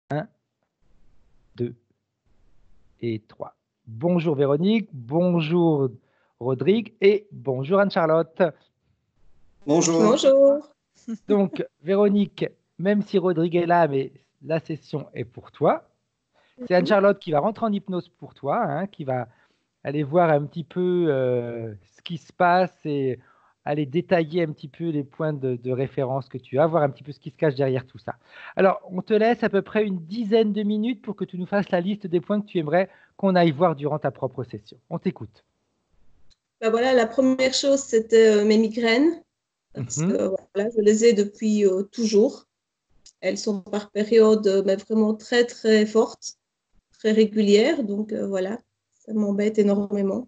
1, 2 et 3. Bonjour Véronique, bonjour Rodrigue et bonjour Anne-Charlotte. Bonjour. Bonjour. Donc Véronique, même si Rodrigue est là, mais la session est pour toi. C'est Anne-Charlotte qui va rentrer en hypnose pour toi, hein, qui va aller voir un petit peu ce qui se passe et aller détailler un petit peu les points de référence que tu as, voir un petit peu ce qui se cache derrière tout ça. Alors, on te laisse à peu près une dizaine de minutes pour que tu nous fasses la liste des points que tu aimerais qu'on aille voir durant ta propre session. On t'écoute. Ben voilà, la première chose, c'était mes migraines, parce Mhm. que voilà, je les ai depuis toujours. Elles sont par période, mais vraiment très, très fortes, très régulières. Donc voilà, ça m'embête énormément.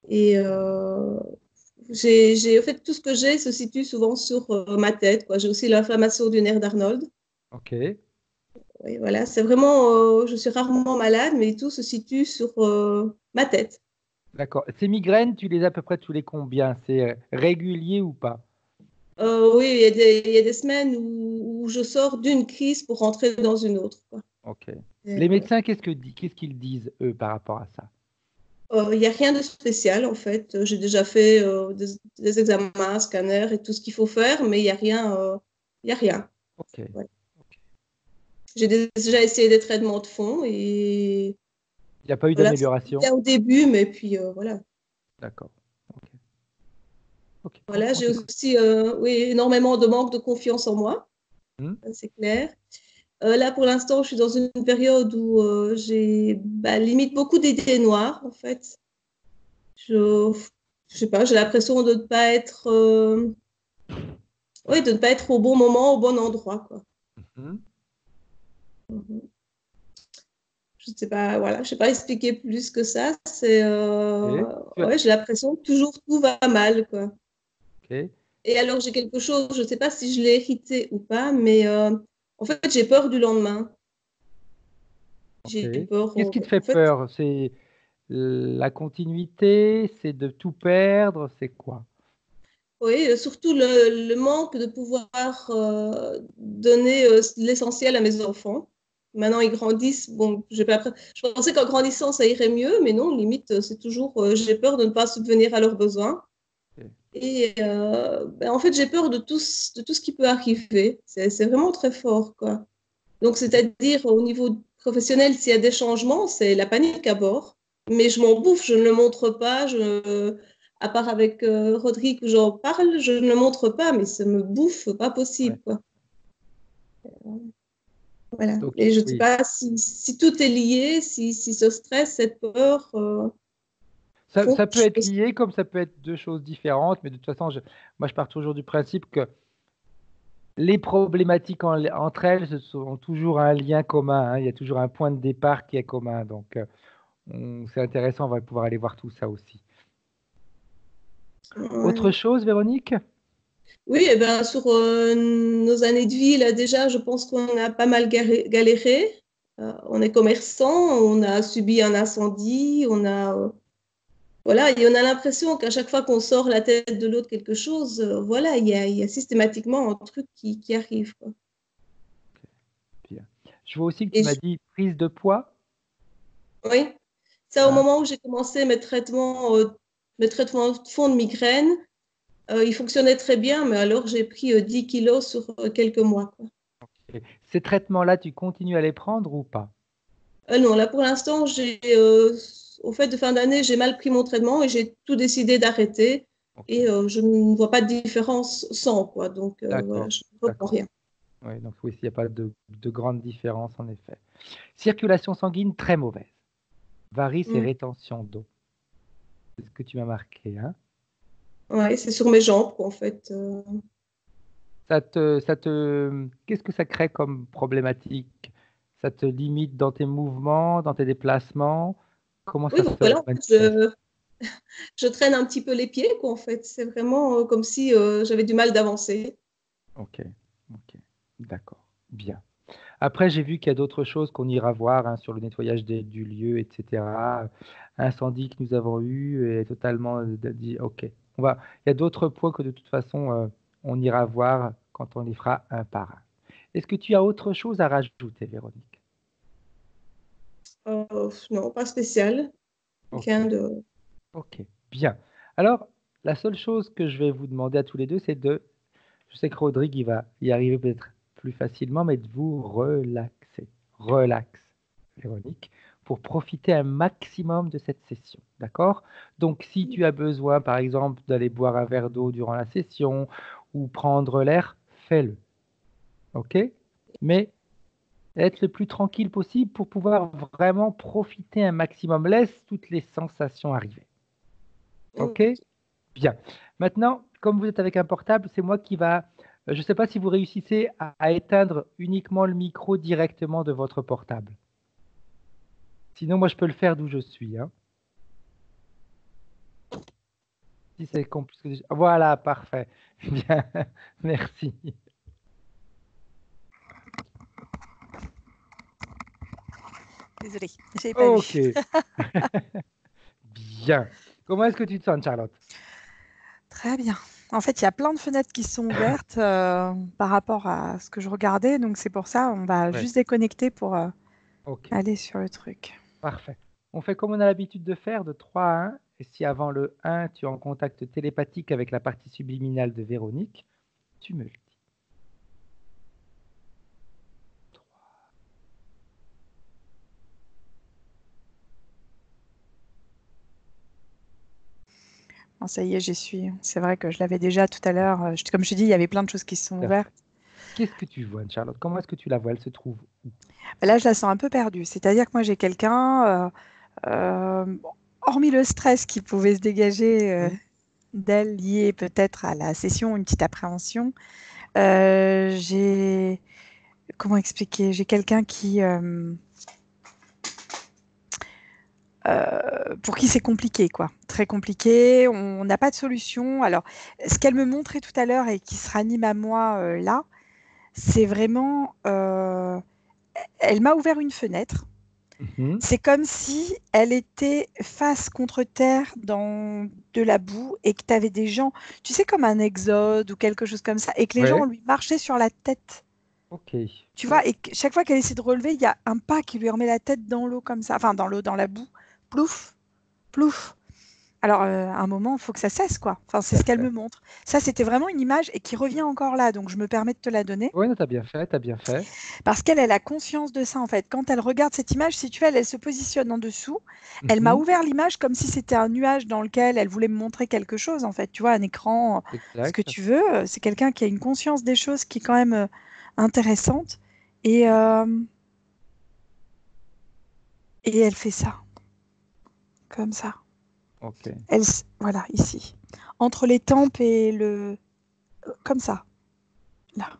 Et en fait, tout ce que j'ai se situe souvent sur ma tête, quoi. J'ai aussi l'inflammation du nerf d'Arnold. OK. Et voilà, c'est vraiment, je suis rarement malade, mais tout se situe sur ma tête. D'accord. Ces migraines, tu les as à peu près tous les combien? C'est régulier ou pas? Oui, il y a des semaines où je sors d'une crise pour rentrer dans une autre, quoi. OK. Et, Les médecins, qu'est-ce qu'ils disent, eux, par rapport à ça? il n'y a rien de spécial, en fait. J'ai déjà fait des examens, scanners et tout ce qu'il faut faire, mais il n'y a rien. Il y a rien. OK. Ouais. OK. J'ai déjà essayé des traitements de fond et Il n'y a pas eu voilà, c'est d'amélioration? bien au début, mais puis voilà. D'accord. OK. OK. Voilà, On j'ai t'écoute. aussi oui, énormément de manque de confiance en moi, Hmm. ça, c'est clair. Là, pour l'instant, je suis dans une période où j'ai limite beaucoup d'idées noires, en fait. Je, je sais pas, j'ai l'impression de ne pas être, oui, de ne pas être au bon moment, au bon endroit, quoi. Hmm. Mhm. Je sais pas, voilà, je sais pas expliquer plus que ça. C'est, OK. ouais, j'ai l'impression que toujours tout va mal, quoi. OK. Et alors, j'ai quelque chose, je sais pas si je l'ai hérité ou pas, mais en fait, j'ai peur du lendemain. OK. J'ai peur, Qu'est-ce qui te fait en fait, peur? C'est la continuité? C'est de tout perdre? C'est quoi? oui, surtout le manque de pouvoir donner l'essentiel à mes enfants. Maintenant, ils grandissent. Bon, je pensais qu'en grandissant, ça irait mieux, mais non, limite, c'est toujours, j'ai peur de ne pas subvenir à leurs besoins. OK. Et en fait, j'ai peur de tout ce qui peut arriver. C'est vraiment très fort, quoi. Donc, c'est-à-dire, au niveau professionnel, s'il y a des changements, c'est la panique à bord. Mais je m'en bouffe, je ne le montre pas. À part avec Rodrigue où j'en parle, je ne le montre pas, mais ça me bouffe, pas Ouais. possible, quoi. Voilà. Donc, Et je ne sais oui. pas si tout est lié, si ce stress, cette peur font Ça que peut être lié comme ça peut être deux choses différentes, mais de toute façon, moi, je pars toujours du principe que les problématiques entre elles ont toujours un lien commun, hein. Il y a toujours un point de départ qui est commun. Donc, c'est intéressant, on va pouvoir aller voir tout ça aussi. Autre Ouais. chose, Véronique? Oui, et ben, sur nos années de vie, là, déjà, je pense qu'on a pas mal galéré. On est commerçant, on a subi un incendie, voilà, et on a l'impression qu'à chaque fois qu'on sort la tête de l'autre quelque chose, voilà, il y a systématiquement un truc qui arrive, quoi. Bien. Je vois aussi que tu Et m'as dit prise de poids, oui, ça, au hein. moment où j'ai commencé mes traitements de fond de migraine, ils fonctionnaient très bien, mais alors j'ai pris 10 kilos sur quelques mois, quoi. Et ces traitements-là, tu continues à les prendre ou pas? Non, là pour l'instant, au fait de fin d'année, j'ai mal pris mon traitement et j'ai tout décidé d'arrêter. Ok, Et je ne vois pas de différence sans, quoi. Donc voilà, d'accord, je ne reprends d'accord. rien. Oui, donc oui, il n'y a pas de grande différence en effet. Circulation sanguine très mauvaise. Varices et Mm. rétention d'eau. C'est ce que tu m'as marqué, hein? Ouais, c'est sur mes jambes, quoi, en fait. Qu'est-ce que ça crée comme problématique? Ça te limite dans tes mouvements, dans tes déplacements? Comment Oui, ça se voilà, en fait, manifeste? je traîne un petit peu les pieds, quoi, en fait. C'est vraiment comme si j'avais du mal d'avancer. Ok, ok, d'accord, bien. Après, j'ai vu qu'il y a d'autres choses qu'on ira voir, hein, sur le nettoyage du lieu, etc. Incendie que nous avons eu est totalement dit. Ok, il y a d'autres points que de toute façon on ira voir quand on les fera un par un. Est-ce que tu as autre chose à rajouter, Véronique? Non, pas spécial. Ok, Rien de... ok, bien. Alors, la seule chose que je vais vous demander à tous les deux, c'est de, je sais que Rodrigue, il va y arriver peut-être plus facilement, mais de vous relaxer. Relax, Véronique, pour profiter un maximum de cette session. D'accord? Donc, si tu as besoin, par exemple, d'aller boire un verre d'eau durant la session ou prendre l'air, fais-le. OK? Mais être le plus tranquille possible pour pouvoir vraiment profiter un maximum. Laisse toutes les sensations arriver. OK? Bien. Maintenant, comme vous êtes avec un portable, c'est moi qui va. Je ne sais pas si vous réussissez à éteindre uniquement le micro directement de votre portable. Sinon, moi, je peux le faire d'où je suis. Hein. Si c'est compliqué. Voilà, parfait. Bien, merci. Désolée, j'ai pas Ok. vu. Bien. Comment est-ce que tu te sens, Charlotte? Très bien. En fait, il y a plein de fenêtres qui sont ouvertes par rapport à ce que je regardais. Donc, c'est pour ça, on va Ouais. juste déconnecter pour Ok. aller sur le truc. Parfait. On fait comme on a l'habitude de faire, de 3 à 1. Et si avant le 1, tu es en contact télépathique avec la partie subliminale de Véronique, tu me le dis. 3. Bon, ça y est, j'y suis. C'est vrai que je l'avais déjà tout à l'heure. Comme je te dis, il y avait plein de choses qui se sont ouvertes. Qu'est-ce que tu vois, Charlotte? Comment est-ce que tu la vois? Elle se trouve où? Là, je la sens un peu perdue. C'est-à-dire que moi, j'ai quelqu'un, bon, hormis le stress qui pouvait se dégager d'elle, lié peut-être à la session, une petite appréhension, j'ai... Comment expliquer? J'ai quelqu'un qui... pour qui c'est compliqué, quoi. Très compliqué. On n'a pas de solution. Alors, ce qu'elle me montrait tout à l'heure et qui se ranime à moi là, c'est vraiment... elle m'a ouvert une fenêtre. C'est comme si elle était face contre terre dans de la boue et que tu avais des gens, tu sais, comme un exode ou quelque chose comme ça, et que les gens lui marchaient sur la tête. Ok. Tu vois, et chaque fois qu'elle essaie de relever, il y a un pas qui lui remet la tête dans l'eau comme ça, enfin dans l'eau, dans la boue. Plouf, plouf. Alors, à un moment, il faut que ça cesse, quoi. Enfin, c'est ce qu'elle me montre. Ça, c'était vraiment une image et qui revient encore là, donc je me permets de te la donner. Oui, tu as bien fait, tu as bien fait. Parce qu'elle a conscience de ça, en fait. Quand elle regarde cette image, si tu veux, elle se positionne en dessous. Elle m'a ouvert l'image comme si c'était un nuage dans lequel elle voulait me montrer quelque chose, en fait. Tu vois, un écran, ce que tu veux. C'est quelqu'un qui a une conscience des choses qui est quand même intéressante. Et elle fait ça. Comme ça. Ok. Voilà, ici. Entre les tempes et le... Comme ça. Là.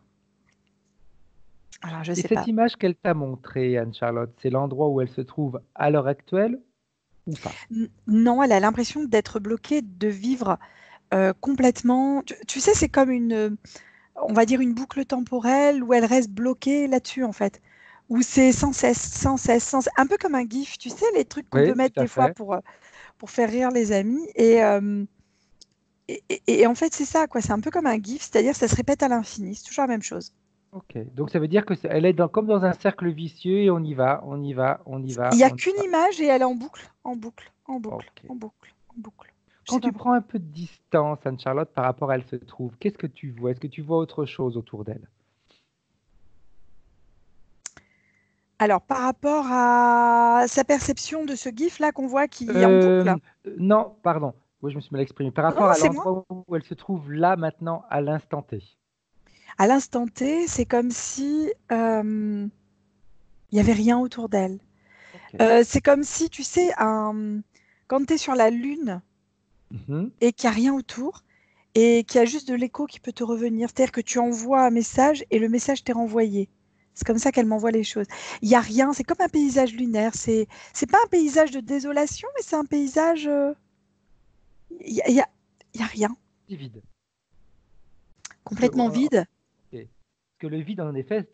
Alors, je sais cette pas. image qu'elle t'a montrée, Anne-Charlotte, c'est l'endroit où elle se trouve à l'heure actuelle ou pas? Non, elle a l'impression d'être bloquée, de vivre complètement... Tu sais, c'est comme une... on va dire une boucle temporelle où elle reste bloquée là-dessus, en fait. Où c'est sans cesse, sans cesse, sans cesse. Un peu comme un gif, tu sais, les trucs qu'on peut mettre des fois pour faire rire les amis. Et en fait, c'est ça, quoi. C'est un peu comme un gif, c'est-à-dire que ça se répète à l'infini. C'est toujours la même chose. Ok. Donc, ça veut dire qu'elle est comme dans un cercle vicieux et on y va, on y va, on y va. Il n'y a qu'une image et elle est en boucle, en boucle, en boucle, Okay. en boucle, en boucle. Quand tu prends un peu de distance, Anne-Charlotte, par rapport à elle se trouve, qu'est-ce que tu vois? Est-ce que tu vois autre chose autour d'elle? Alors, par rapport à sa perception de ce gif-là qu'on voit qui est en boucle? Non, pardon. Oui, je me suis mal exprimé. Par rapport à l'endroit où elle se trouve là, maintenant, à l'instant T. À l'instant T, c'est comme si il n'y avait rien autour d'elle. Okay. C'est comme si, tu sais, quand tu es sur la Lune et qu'il n'y a rien autour et qu'il y a juste de l'écho qui peut te revenir, c'est-à-dire que tu envoies un message et le message t'est renvoyé. C'est comme ça qu'elle m'envoie les choses. Il n'y a rien, c'est comme un paysage lunaire. C'est pas un paysage de désolation, mais c'est un paysage... Il y a rien. C'est vide. Complètement vide. Okay. Parce que le vide, en effet,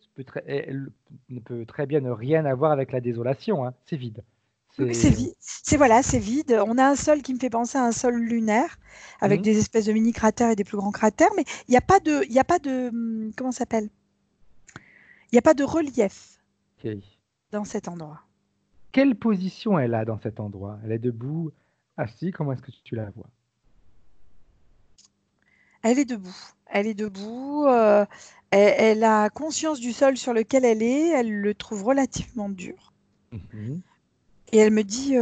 ne peut très bien ne rien avoir avec la désolation. Hein. C'est vide. Oui, c'est vide. C'est vide. On a un sol qui me fait penser à un sol lunaire, avec des espèces de mini cratères et des plus grands cratères, mais il n'y a pas de, comment ça s'appelle? Il n'y a pas de relief Ok. dans cet endroit. Quelle position elle a dans cet endroit? Elle est debout, assise, comment est-ce que tu la vois? Elle est debout. Elle est debout. Elle a conscience du sol sur lequel elle est. Elle le trouve relativement dur. Mhm. Et elle me dit,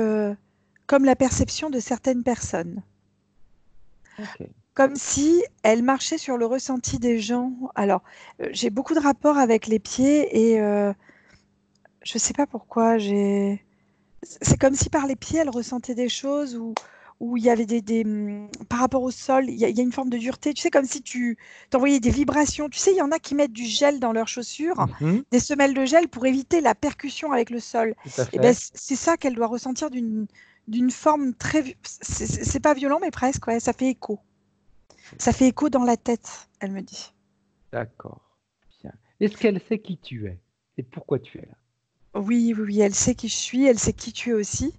comme la perception de certaines personnes. Ok. Comme si elle marchait sur le ressenti des gens. Alors, j'ai beaucoup de rapports avec les pieds et je ne sais pas pourquoi. C'est comme si par les pieds, elle ressentait des choses où il y avait par rapport au sol, il y a une forme de dureté. Tu sais, comme si tu t'envoyais des vibrations. Tu sais, il y en a qui mettent du gel dans leurs chaussures, Mhm. des semelles de gel pour éviter la percussion avec le sol. Tout à Et ben, fait. c'est ça qu'elle doit ressentir d'une forme très. C'est pas violent, mais presque. Ouais, ça fait écho. Ça fait écho dans la tête, elle me dit. D'accord. Bien. Est-ce qu'elle sait qui tu es et pourquoi tu es là? Oui, oui, oui, elle sait qui je suis, elle sait qui tu es aussi,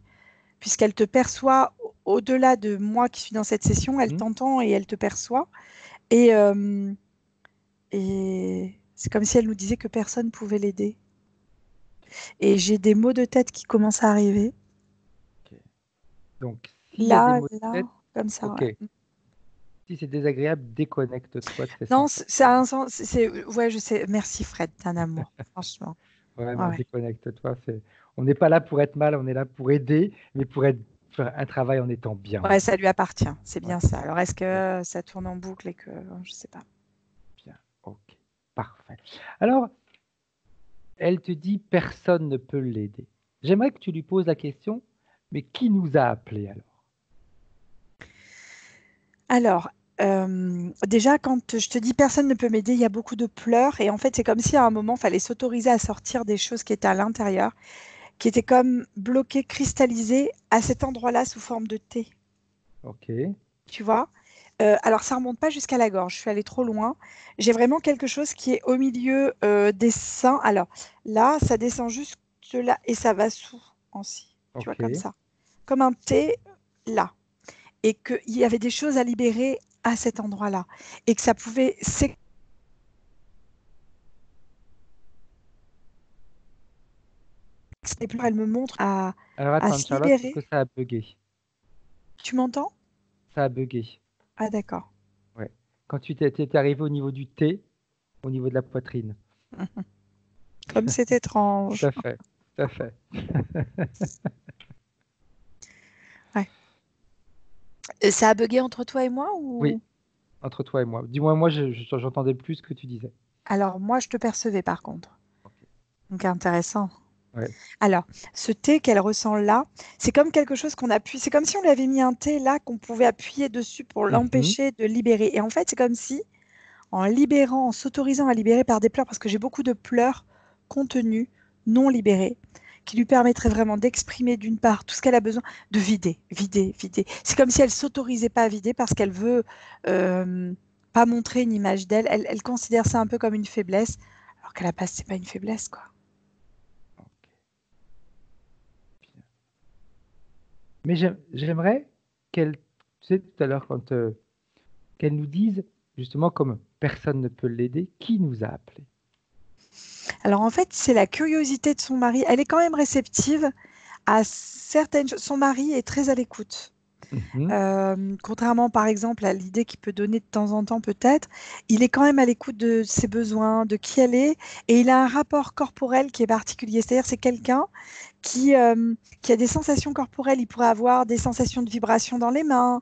puisqu'elle te perçoit au-delà de moi qui suis dans cette session, elle Mhm. t'entend et elle te perçoit. Et, et c'est comme si elle nous disait que personne ne pouvait l'aider. Et j'ai des maux de tête qui commencent à arriver. Ok. Donc, s'il y a des Là, mots de là, tête, comme ça, ok. ouais. Si c'est désagréable, déconnecte-toi de ces Non, sensations. c'est un sens. Ouais, je sais. Merci Fred, t'es un amour, franchement. Ouais, Vraiment, ouais. déconnecte-toi. On n'est pas là pour être mal, on est là pour aider, mais pour faire un travail en étant bien Ouais, aussi. ça lui appartient, c'est Ouais, bien ça. Alors, est-ce ouais, que ça tourne en boucle et que je sais pas. bien. Ok, parfait. Alors, elle te dit personne ne peut l'aider. J'aimerais que tu lui poses la question, mais qui nous a appelés alors? Alors, déjà, quand je te dis personne ne peut m'aider, il y a beaucoup de pleurs. Et en fait, c'est comme si à un moment, il fallait s'autoriser à sortir des choses qui étaient à l'intérieur, qui étaient comme bloquées, cristallisées à cet endroit-là sous forme de thé. Ok, Tu vois? Alors, ça remonte pas jusqu'à la gorge. Je suis allée trop loin. J'ai vraiment quelque chose qui est au milieu des seins. Alors, là, ça descend juste là et ça va sous aussi. Tu vois, comme ok. ça. Comme un thé là. Et qu'il y avait des choses à libérer à cet endroit-là. Et que ça pouvait s'exprimer. Elle me montre Alors à attends, se Charlotte, parce libérer. que ça a bugué. Tu m'entends? Ça a bugué. Ah, d'accord. Ouais. Quand tu t'es arrivé au niveau du T, au niveau de la poitrine. Comme c'est Tout étrange. à fait, tout à fait. Ouais. Et ça a bugué entre toi et moi Oui, ou... entre toi et moi. Dis-moi, moi, j'entendais plus ce que tu disais. Alors, moi, je te percevais par contre. Ok. Donc, intéressant. Ouais. Alors, ce thé qu'elle ressent là, c'est comme quelque chose qu'on appuie. C'est comme si on lui avait mis un thé là qu'on pouvait appuyer dessus pour Mhm. l'empêcher de libérer. Et en fait, c'est comme si, en libérant, en s'autorisant à libérer par des pleurs, parce que j'ai beaucoup de pleurs contenus, non libérés, qui lui permettraient vraiment d'exprimer d'une part tout ce qu'elle a besoin, de vider, vider, vider. C'est comme si elle s'autorisait pas à vider parce qu'elle veut pas montrer une image d'elle. Elle considère ça un peu comme une faiblesse, alors qu'à la base, c'est pas une faiblesse, quoi. Ok, bien. Mais j'aimerais qu'elle, tu sais, tout à l'heure, qu'elle nous dise, justement, comme personne ne peut l'aider, qui nous a appelés. Alors en fait, c'est la curiosité de son mari. Elle est quand même réceptive à certaines choses. Son mari est très à l'écoute. Mhm. Contrairement par exemple à l'idée qu'il peut donner de temps en temps peut-être, il est quand même à l'écoute de ses besoins, de qui elle est, et il a un rapport corporel qui est particulier. C'est-à-dire c'est quelqu'un qui a des sensations corporelles. Il pourrait avoir des sensations de vibration dans les mains,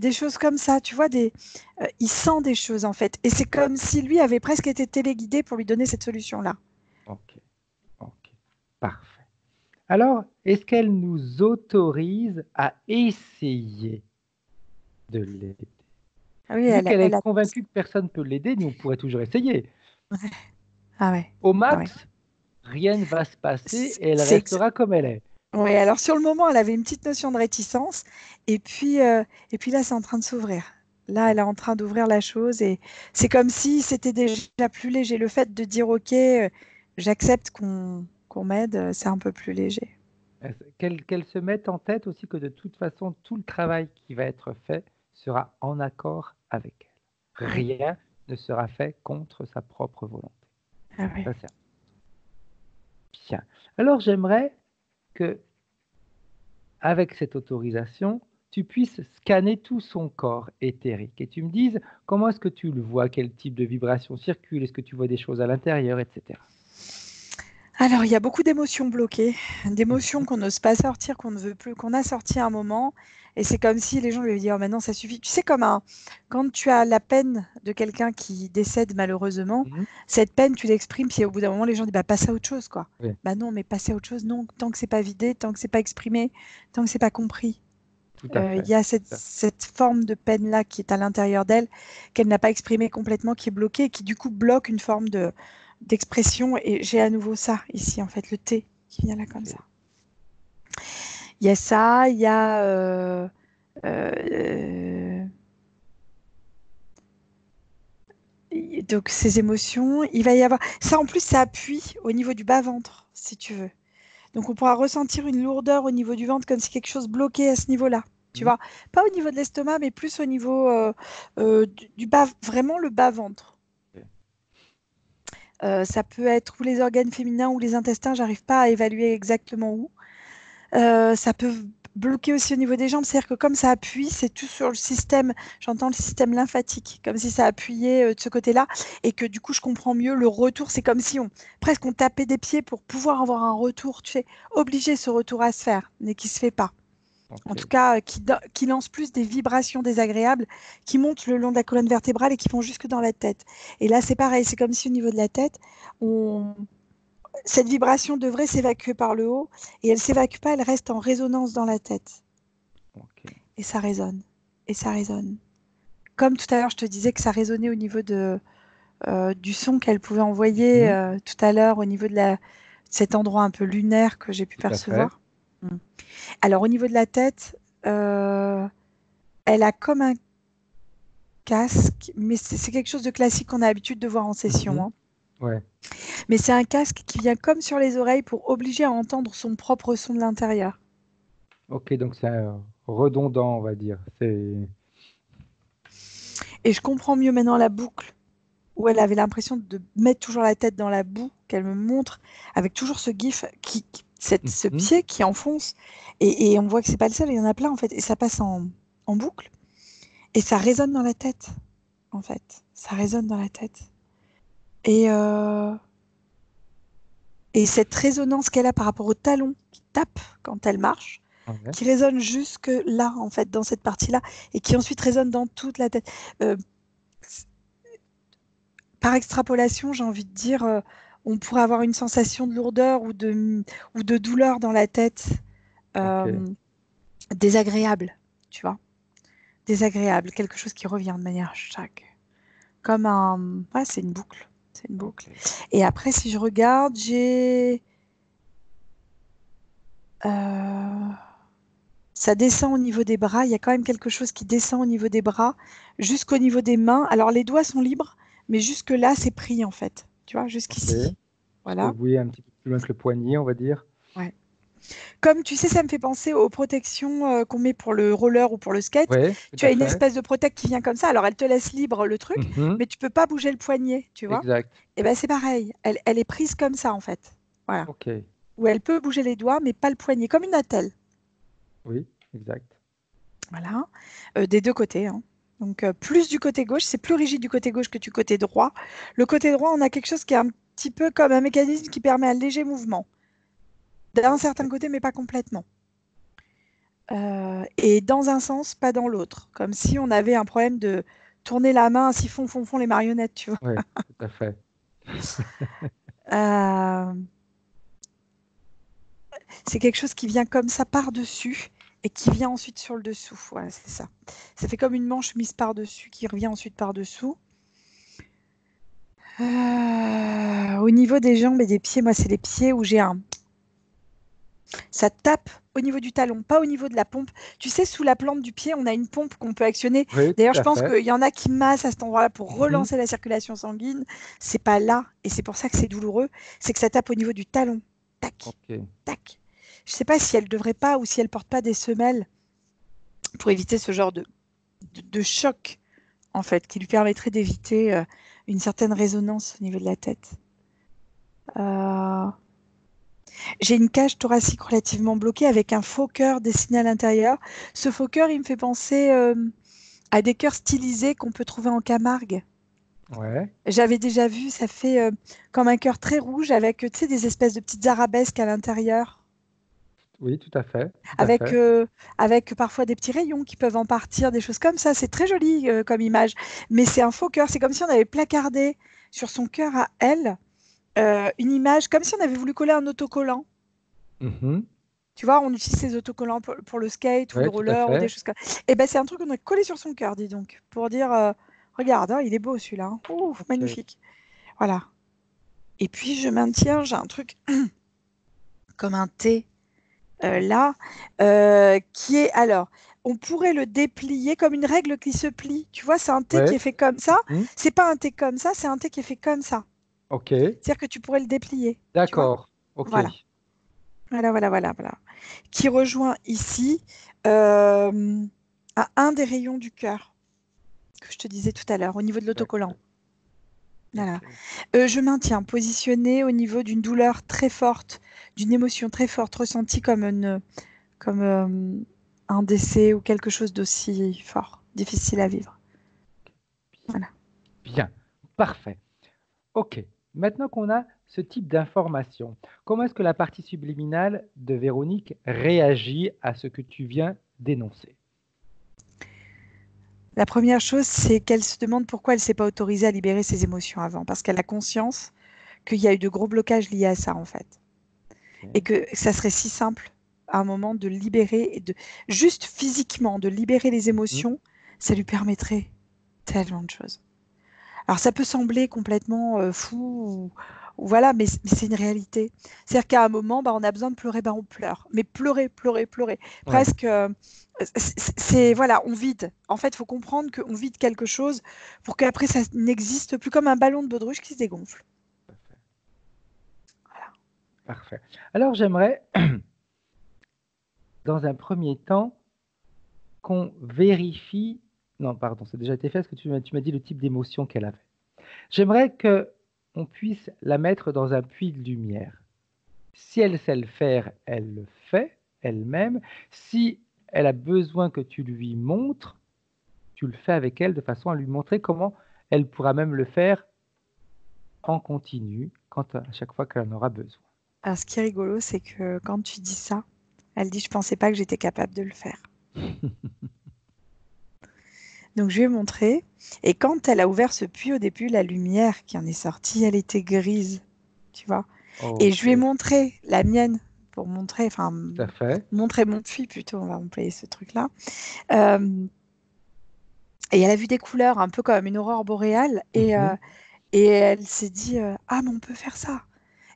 des choses comme ça. Tu vois, il sent des choses en fait. Et c'est comme si lui avait presque été téléguidé pour lui donner cette solution-là. Ok, ok, parfait. Alors, est-ce qu'elle nous autorise à essayer de l'aider? Ah oui, Vu qu'elle est elle a... convaincue que personne ne peut l'aider, nous, on pourrait toujours essayer. Ah ouais, Au ah ouais. max, rien ne va se passer et elle C'est ex- restera comme elle est. Ouais, alors sur le moment, elle avait une petite notion de réticence, et puis là, c'est en train de s'ouvrir. Là, elle est en train d'ouvrir la chose, et c'est comme si c'était déjà plus léger. Le fait de dire, OK, j'accepte qu'on m'aide, c'est un peu plus léger. Qu'elle se mette en tête aussi que de toute façon, tout le travail qui va être fait sera en accord avec elle. Oui, Rien ne sera fait contre sa propre volonté. ah oui, Ça, c'est Bien. Alors, j'aimerais que, avec cette autorisation, tu puisses scanner tout son corps éthérique et tu me dises comment est-ce que tu le vois, quel type de vibration circule, est-ce que tu vois des choses à l'intérieur, etc. Alors, il y a beaucoup d'émotions bloquées, d'émotions qu'on n'ose pas sortir, qu'on ne veut plus, qu'on a sorti à un moment. Et c'est comme si les gens lui disaient, oh, maintenant, ça suffit. Tu sais, quand tu as la peine de quelqu'un qui décède malheureusement, Mhm. cette peine, tu l'exprimes, puis au bout d'un moment, les gens disent, bah, passe à autre chose, quoi. Oui, Bah non, mais passer à autre chose, non, tant que c'est pas vidé, tant que c'est pas exprimé, tant que c'est pas compris. tout à Il fait. y a Tout à fait. cette forme de peine-là qui est à l'intérieur d'elle, qu'elle n'a pas exprimée complètement, qui est bloquée, et qui du coup bloque une forme d'expression. Et j'ai à nouveau ça ici, en fait, le T qui vient là comme Ok. ça. Il y a ça, il y a euh, donc ces émotions. Il va y avoir ça en plus, ça appuie au niveau du bas-ventre, si tu veux. Donc on pourra ressentir une lourdeur au niveau du ventre, comme si quelque chose bloquait à ce niveau-là. Tu Mhm. vois, pas au niveau de l'estomac, mais plus au niveau du bas, vraiment le bas-ventre. Ok. Ça peut être ou les organes féminins ou les intestins, j'arrive pas à évaluer exactement où. Ça peut bloquer aussi au niveau des jambes, c'est-à-dire que comme ça appuie, c'est tout sur le système, j'entends le système lymphatique, comme si ça appuyait de ce côté-là, et que du coup je comprends mieux le retour, c'est comme si presque on tapait des pieds pour pouvoir avoir un retour, tu sais, obligé ce retour à se faire, mais qui se fait pas. En tout Ok. cas, qui lance plus des vibrations désagréables qui montent le long de la colonne vertébrale et qui vont jusque dans la tête. Et là, c'est pareil, c'est comme si au niveau de la tête, cette vibration devrait s'évacuer par le haut et elle ne s'évacue pas, elle reste en résonance dans la tête. Ok. Et ça résonne. Et ça résonne. Comme tout à l'heure, je te disais que ça résonnait au niveau du son qu'elle pouvait envoyer Mhm. tout à l'heure, au niveau de cet endroit un peu lunaire que j'ai pu Tout à fait. percevoir. Mm. Alors, au niveau de la tête, euh, elle a comme un casque, mais c'est quelque chose de classique qu'on a l'habitude de voir en session, Mhm. hein. Ouais. Mais c'est un casque qui vient comme sur les oreilles pour obliger à entendre son propre son de l'intérieur. Ok, donc c'est redondant, on va dire. C'est Et je comprends mieux maintenant la boucle où elle avait l'impression de mettre toujours la tête dans la boue, qu'elle me montre, avec toujours ce gif, ce Mhm. pied qui enfonce. Et on voit que c'est pas le seul, il y en a plein en fait. Et ça passe en boucle. Et ça résonne dans la tête, en fait. Ça résonne dans la tête. Et, euh, et cette résonance qu'elle a par rapport au talon qui tape quand elle marche, Ouais. qui résonne jusque là, en fait, dans cette partie-là, et qui ensuite résonne dans toute la tête. Euh, Par extrapolation, j'ai envie de dire, on pourrait avoir une sensation de lourdeur ou de douleur dans la tête Ok. euh, désagréable, tu vois, désagréable, quelque chose qui revient de manière chaque, comme un, ouais, c'est une boucle, c'est une boucle. Ok. Et après, si je regarde, euh, ça descend au niveau des bras. Il y a quand même quelque chose qui descend au niveau des bras, jusqu'au niveau des mains. Alors les doigts sont libres, mais jusque là, c'est pris en fait, tu vois, Ok. jusqu'ici. Tu peux Voilà. bouiller un petit peu plus loin que le poignet, on va dire. Ouais. Comme tu sais, ça me fait penser aux protections qu'on met pour le roller ou pour le skate. Ouais, tout Tu à as une fait. espèce de protect qui vient comme ça. Alors, elle te laisse libre le truc, Mhm. mais tu peux pas bouger le poignet, tu vois. Exact. Et ben c'est pareil. Elle est prise comme ça, en fait. Voilà. Ok. Où elle peut bouger les doigts, mais pas le poignet, comme une attelle. Oui, exact. Voilà. Des deux côtés, hein. Donc, plus du côté gauche, c'est plus rigide du côté gauche que du côté droit. Le côté droit, on a quelque chose qui est un petit peu comme un mécanisme qui permet un léger mouvement. D'un certain Ok. côté, mais pas complètement. Et dans un sens, pas dans l'autre. Comme si on avait un problème de tourner la main, ainsi font les marionnettes, tu vois. Ouais, tout à fait. Euh, c'est quelque chose qui vient comme ça par-dessus et qui vient ensuite sur le dessous. Voilà, c'est ça. Ça fait comme une manche mise par-dessus qui revient ensuite par-dessous. Au niveau des jambes et des pieds, moi, c'est les pieds où j'ai un. Ça tape au niveau du talon, pas au niveau de la pompe. Tu sais, sous la plante du pied, on a une pompe qu'on peut actionner. Oui, D'ailleurs, tout je à pense fait. qu'il y en a qui massent à cet endroit-là pour Mhm. relancer la circulation sanguine. C'est pas là, et c'est pour ça que c'est douloureux. C'est que ça tape au niveau du talon. Tac, Ok. tac. Je sais pas si elle devrait pas ou si elle porte pas des semelles pour éviter ce genre de choc, en fait, qui lui permettrait d'éviter une certaine résonance au niveau de la tête. Euh, J'ai une cage thoracique relativement bloquée avec un faux cœur dessiné à l'intérieur. Ce faux cœur, il me fait penser à des cœurs stylisés qu'on peut trouver en Camargue. Ouais, J'avais déjà vu, ça fait comme un cœur très rouge avec, tu sais, des espèces de petites arabesques à l'intérieur, oui, tout à fait, tout à avec, fait. avec parfois des petits rayons qui peuvent en partir, des choses comme ça. C'est très joli comme image, mais c'est un faux cœur. C'est comme si on avait placardé sur son cœur à elle une image, comme si on avait voulu coller un autocollant. Mhm. Tu vois, on utilise ces autocollants pour le skate ou le Ouais, tout à roller ou des fait. choses comme ça. Et ben, c'est un truc qu'on a collé sur son cœur, dis donc, pour dire, regarde, hein, il est beau celui-là. Hein. Ouf, Ok. magnifique. Voilà. Et puis, je maintiens, j'ai un truc comme un T là, qui est, alors, on pourrait le déplier comme une règle qui se plie. Tu vois, c'est un T qui Ouais. est fait comme ça. Mhm. C'est pas un T comme ça, c'est un T qui est fait comme ça. Ok, C'est-à-dire que tu pourrais le déplier. Tu vois? d'accord. Ok. Voilà. Voilà. Qui rejoint ici euh, à un des rayons du cœur que je te disais tout à l'heure, au niveau de l'autocollant. D'accord. Voilà. Ok. Je maintiens positionné au niveau d'une douleur très forte, d'une émotion très forte ressentie comme un décès ou quelque chose d'aussi fort, difficile à vivre. Voilà. Bien, parfait. Ok. Maintenant qu'on a ce type d'information, comment est-ce que la partie subliminale de Véronique réagit à ce que tu viens d'énoncer? La première chose, c'est qu'elle se demande pourquoi elle ne s'est pas autorisée à libérer ses émotions avant, parce qu'elle a conscience qu'il y a eu de gros blocages liés à ça, en fait. Et Ok. que ça serait si simple à un moment de libérer et de juste physiquement de libérer les Mhm. émotions, ça lui permettrait tellement de choses. Alors ça peut sembler complètement fou ou voilà, mais c'est une réalité. C'est-à-dire qu'à un moment, bah, on a besoin de pleurer, bah, on pleure. Mais pleurer. Ouais, Presque, c'est voilà, on vide. En fait, il faut comprendre qu'on vide quelque chose pour qu'après ça n'existe plus comme un ballon de baudruche qui se dégonfle. parfait. Parfait. Alors j'aimerais, dans un premier temps, qu'on vérifie. Non, pardon, ça a déjà été fait parce que tu m'as dit le type d'émotion qu'elle avait. J'aimerais que on puisse la mettre dans un puits de lumière. Si elle sait le faire, elle le fait elle-même. Si elle a besoin que tu lui montres, tu le fais avec elle de façon à lui montrer comment elle pourra même le faire en continu à chaque fois qu'elle en aura besoin. Alors, ce qui est rigolo, c'est que quand tu dis ça, elle dit, je pensais pas que j'étais capable de le faire. Donc, je lui ai montré. Et quand elle a ouvert ce puits au début, la lumière qui en est sortie, elle était grise. Tu vois? Et je Ok, lui ai montré la mienne pour montrer, enfin, tout à fait. montrer mon puits plutôt, on va employer ce truc-là. Euh, et elle a vu des couleurs un peu comme une aurore boréale. Mhm. Et elle s'est dit, ah, mais on peut faire ça.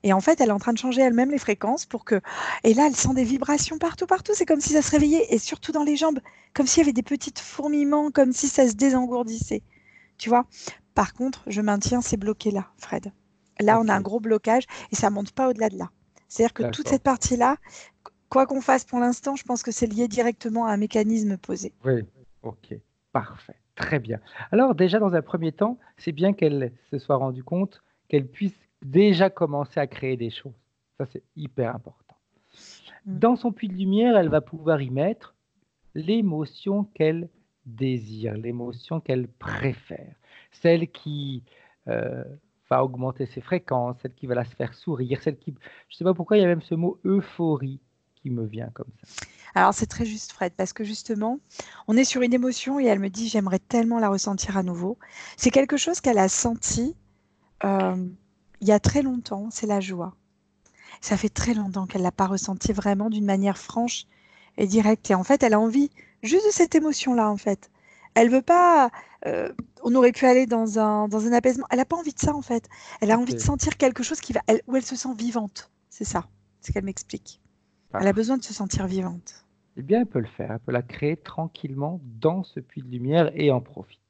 Et en fait, elle est en train de changer elle-même les fréquences pour que. Et là, elle sent des vibrations partout, partout. C'est comme si ça se réveillait, et surtout dans les jambes, comme s'il y avait des petits fourmillements, comme si ça se désengourdissait. Tu vois? Par contre, je maintiens, c'est bloqué là, Fred. Là, on a un Ok, gros blocage et ça monte pas au-delà de là. C'est-à-dire que toute d'accord. cette partie-là, quoi qu'on fasse pour l'instant, je pense que c'est lié directement à un mécanisme posé. Oui, ok, parfait, très bien. Alors déjà, dans un premier temps, c'est bien qu'elle se soit rendue compte qu'elle puisse déjà commencer à créer des choses. Ça, c'est hyper important. Mm. Dans son puits de lumière, elle va pouvoir y mettre l'émotion qu'elle désire, l'émotion qu'elle préfère, celle qui euh, va augmenter ses fréquences, celle qui va la faire sourire, celle qui... Je ne sais pas pourquoi il y a même ce mot euphorie qui me vient comme ça. Alors, c'est très juste, Fred, parce que justement, on est sur une émotion et elle me dit, j'aimerais tellement la ressentir à nouveau. C'est quelque chose qu'elle a senti euh, il y a très longtemps, c'est la joie. Ça fait très longtemps qu'elle ne l'a pas ressenti vraiment d'une manière franche et directe. Et en fait, elle a envie juste de cette émotion-là, en fait. Elle veut pas. On aurait pu aller dans un apaisement. Elle n'a pas envie de ça, en fait. Elle a envie de Ok, sentir quelque chose où elle se sent vivante. C'est ça, c'est ce qu'elle m'explique. Elle a parfait. besoin de se sentir vivante. Eh bien, elle peut le faire. Elle peut la créer tranquillement dans ce puits de lumière et en profiter.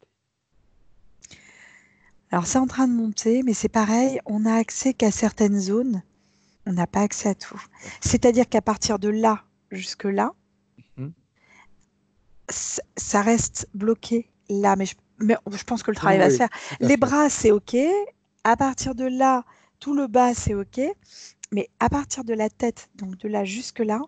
Alors, c'est en train de monter, mais c'est pareil, on n'a accès qu'à certaines zones. On n'a pas accès à tout. Tout à fait. C'est-à-dire qu'à partir de là jusque là, Mhm. ça reste bloqué là, mais je pense que le travail va se Oui, faire. tout à Les fait. bras, c'est OK. À partir de là, tout le bas, c'est OK. mais à partir de la tête, donc de là jusque-là,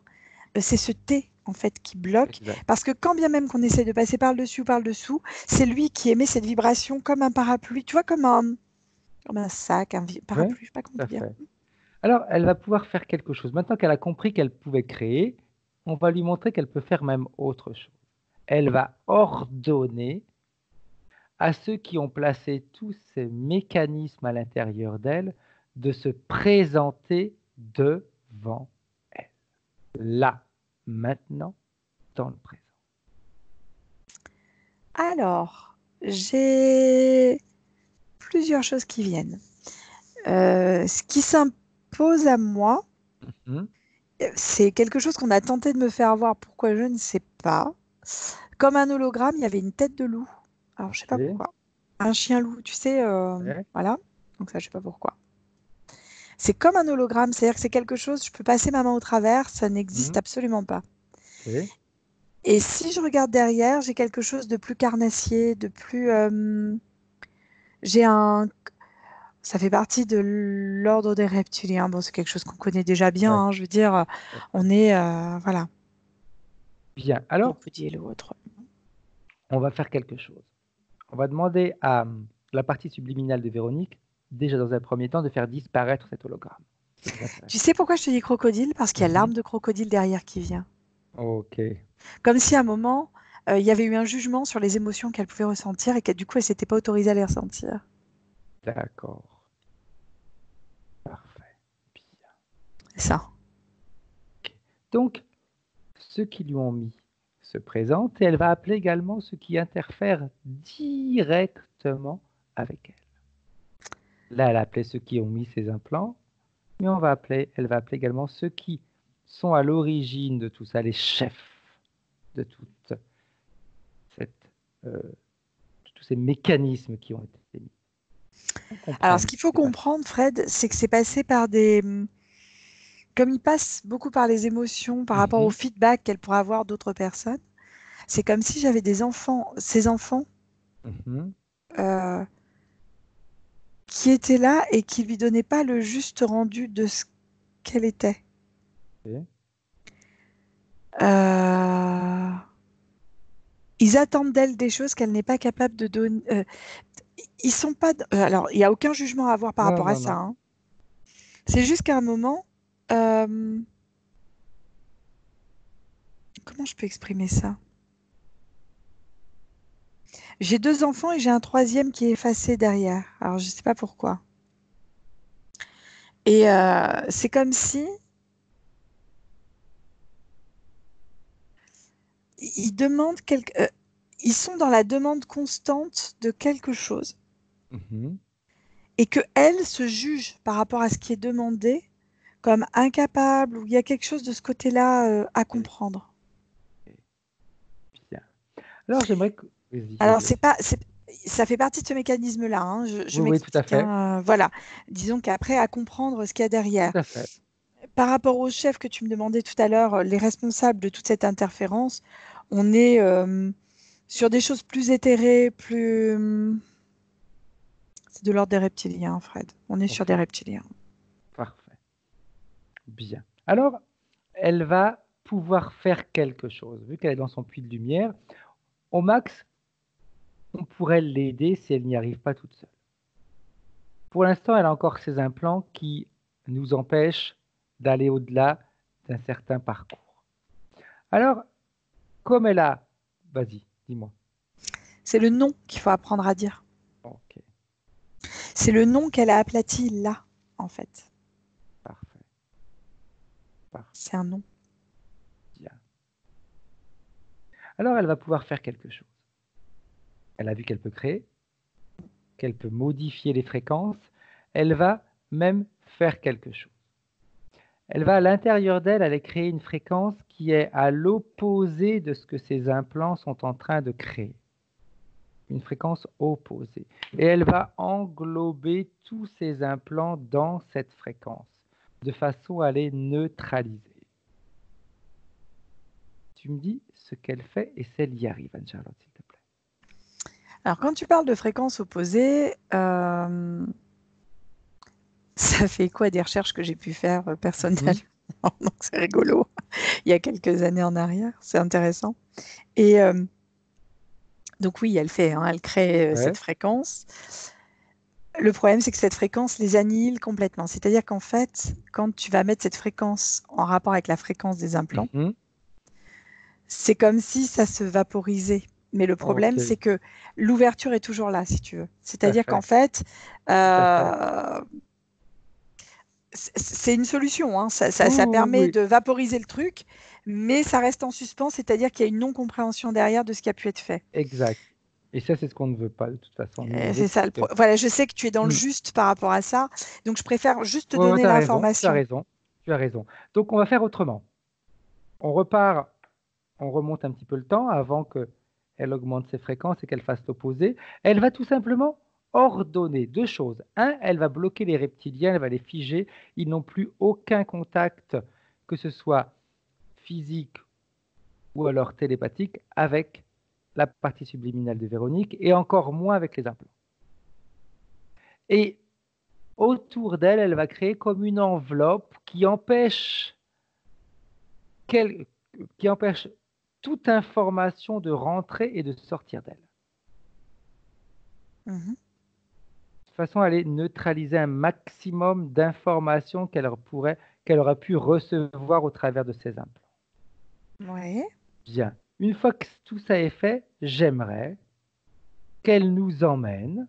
c'est ce T en fait qui bloque. Exact. Parce que quand bien même qu'on essaie de passer par le dessus ou par le dessous, c'est lui qui émet cette vibration comme un parapluie, tu vois, comme un sac, parapluie, je sais pas comment Tout à te dire. fait. Alors, elle va pouvoir faire quelque chose. Maintenant qu'elle a compris qu'elle pouvait créer, on va lui montrer qu'elle peut faire même autre chose. Elle va ordonner à ceux qui ont placé tous ces mécanismes à l'intérieur d'elle de se présenter devant elle. Là, maintenant, dans le présent. Alors, j'ai plusieurs choses qui viennent. Ce qui s'impose à moi, Mhm. c'est quelque chose qu'on a tenté de me faire voir. Pourquoi, je ne sais pas. Comme un hologramme, il y avait une tête de loup. Alors, je sais pas Ok. pourquoi. Un chien loup, tu sais, Ouais. voilà. Donc ça, je sais pas pourquoi. C'est comme un hologramme, c'est-à-dire que c'est quelque chose, je peux passer ma main au travers, ça n'existe Mhm. absolument pas. Ok. Et si je regarde derrière, j'ai quelque chose de plus carnassier, de plus... j'ai un... Ça fait partie de l'ordre des reptiliens. Bon, c'est quelque chose qu'on connaît déjà bien, Ouais, hein, je veux dire, tout à fait. on est... voilà, Bien. Alors, crocodile et autres. on va faire quelque chose. On va demander à la partie subliminale de Véronique, déjà dans un premier temps, de faire disparaître cet hologramme. C'est très Tu intéressant. sais pourquoi je te dis crocodile? Parce qu'il y a Mhm. l'arme de crocodile derrière qui vient. Ok, Comme si à un moment, il y avait eu un jugement sur les émotions qu'elle pouvait ressentir et que du coup, elle ne s'était pas autorisée à les ressentir. d'accord. Parfait. Bien. C'est ça. Donc, ceux qui lui ont mis se présentent et elle va appeler également ceux qui interfèrent directement avec elle. Là, elle a appelé ceux qui ont mis ses implants, mais elle va appeler également ceux qui sont à l'origine de tout ça, les chefs de toute cette, tous ces mécanismes qui ont été mis. On Alors, comprend ce mieux qu'il ce faut qui s'est passé. comprendre, Fred, c'est que c'est passé par des... Comme il passe beaucoup par les émotions, par rapport au Mhm, feedback qu'elle pourrait avoir d'autres personnes, c'est comme si j'avais des enfants, ces enfants mhm, euh, qui étaient là et qui lui donnaient pas le juste rendu de ce qu'elle était. ok. Euh, Ils attendent d'elle des choses qu'elle n'est pas capable de donner. Ils sont pas. Alors, il n'y a aucun jugement à avoir par Non, rapport à non, ça, non. hein. C'est juste qu'à un moment, euh, comment je peux exprimer ça? J'ai deux enfants et j'ai un troisième qui est effacé derrière. Alors, je ne sais pas pourquoi. Et c'est comme si ils demandent ils sont dans la demande constante de quelque chose Mhm, et que elle se juge par rapport à ce qui est demandé comme incapable ou il y a quelque chose de ce côté-là à ok, comprendre. ok. Bien. Alors, j'aimerais que... Vas-y, Alors, vas-y, c'est vas-y. pas, ça fait partie de ce mécanisme-là, hein. Je Oui, oui, tout à m'explique, fait. hein. Voilà. Disons qu'après, à comprendre ce qu'il y a Tout derrière. à fait. Par rapport au chef que tu me demandais tout à l'heure, les responsables de toute cette interférence, on est sur des choses plus éthérées, plus... C'est de l'ordre des reptiliens, Fred. On est sur Ok, des reptiliens. parfait. Bien. Alors, elle va pouvoir faire quelque chose. Vu qu'elle est dans son puits de lumière, au max, on pourrait l'aider si elle n'y arrive pas toute seule. Pour l'instant, elle a encore ses implants qui nous empêchent d'aller au-delà d'un certain parcours. Alors, comme elle a... Vas-y, dis-moi. C'est le nom qu'il faut apprendre à dire. Ok, C'est le nom qu'elle a aplati là, en fait. parfait, parfait. C'est un nom. Bien. Alors, elle va pouvoir faire quelque chose. Elle a vu qu'elle peut créer, qu'elle peut modifier les fréquences. Elle va même faire quelque chose. Elle va à l'intérieur d'elle aller créer une fréquence qui est à l'opposé de ce que ses implants sont en train de créer. Une fréquence opposée. Et elle va englober tous ces implants dans cette fréquence, de façon à les neutraliser. Tu me dis ce qu'elle fait et si elle y arrive, Anne-Charlotte, s'il te plaît. Alors, quand tu parles de fréquences opposées, Ça fait écho à des recherches que j'ai pu faire personnellement. Donc c'est rigolo. Il y a quelques années en arrière. C'est intéressant. Et donc oui, elle crée cette Ouais. fréquence. Le problème, c'est que cette fréquence les annihile complètement. C'est-à-dire qu'en fait, quand tu vas mettre cette fréquence en rapport avec la fréquence des implants, Mhm. c'est comme si ça se vaporisait. Mais le problème, Ok, c'est que l'ouverture est toujours là, si tu veux. tout à C'est-à-dire qu'en fait, fait, tout à fait. euh, c'est une solution, hein. Oui, Ça oui, permet oui, de vaporiser le truc, mais ça reste en suspens, c'est-à-dire qu'il y a une non-compréhension derrière de ce qui a pu être fait. exact. Et ça, c'est ce qu'on ne veut pas de toute façon. Nous, on veut C'est ça que... Voilà, je sais que tu es dans le Hmm. juste par rapport à ça, donc je préfère juste te Ouais, ouais, donner t'as raison, tu as l'information. raison, tu as raison. Donc, on va faire autrement. On repart, on remonte un petit peu le temps avant qu'elle augmente ses fréquences et qu'elle fasse l'opposé. Elle va tout simplement ordonner deux choses. Un, elle va bloquer les reptiliens, elle va les figer. Ils n'ont plus aucun contact, que ce soit physique ou alors télépathique, avec la partie subliminale de Véronique et encore moins avec les implants. Et autour d'elle, elle va créer comme une enveloppe qu'elle- qui empêche toute information de rentrer et de sortir d'elle. Mhm. De toute façon, elle est neutraliser un maximum d'informations qu'elle aurait pu recevoir au travers de ses implants. Ouais. Bien. Une fois que tout ça est fait, j'aimerais qu'elle nous emmène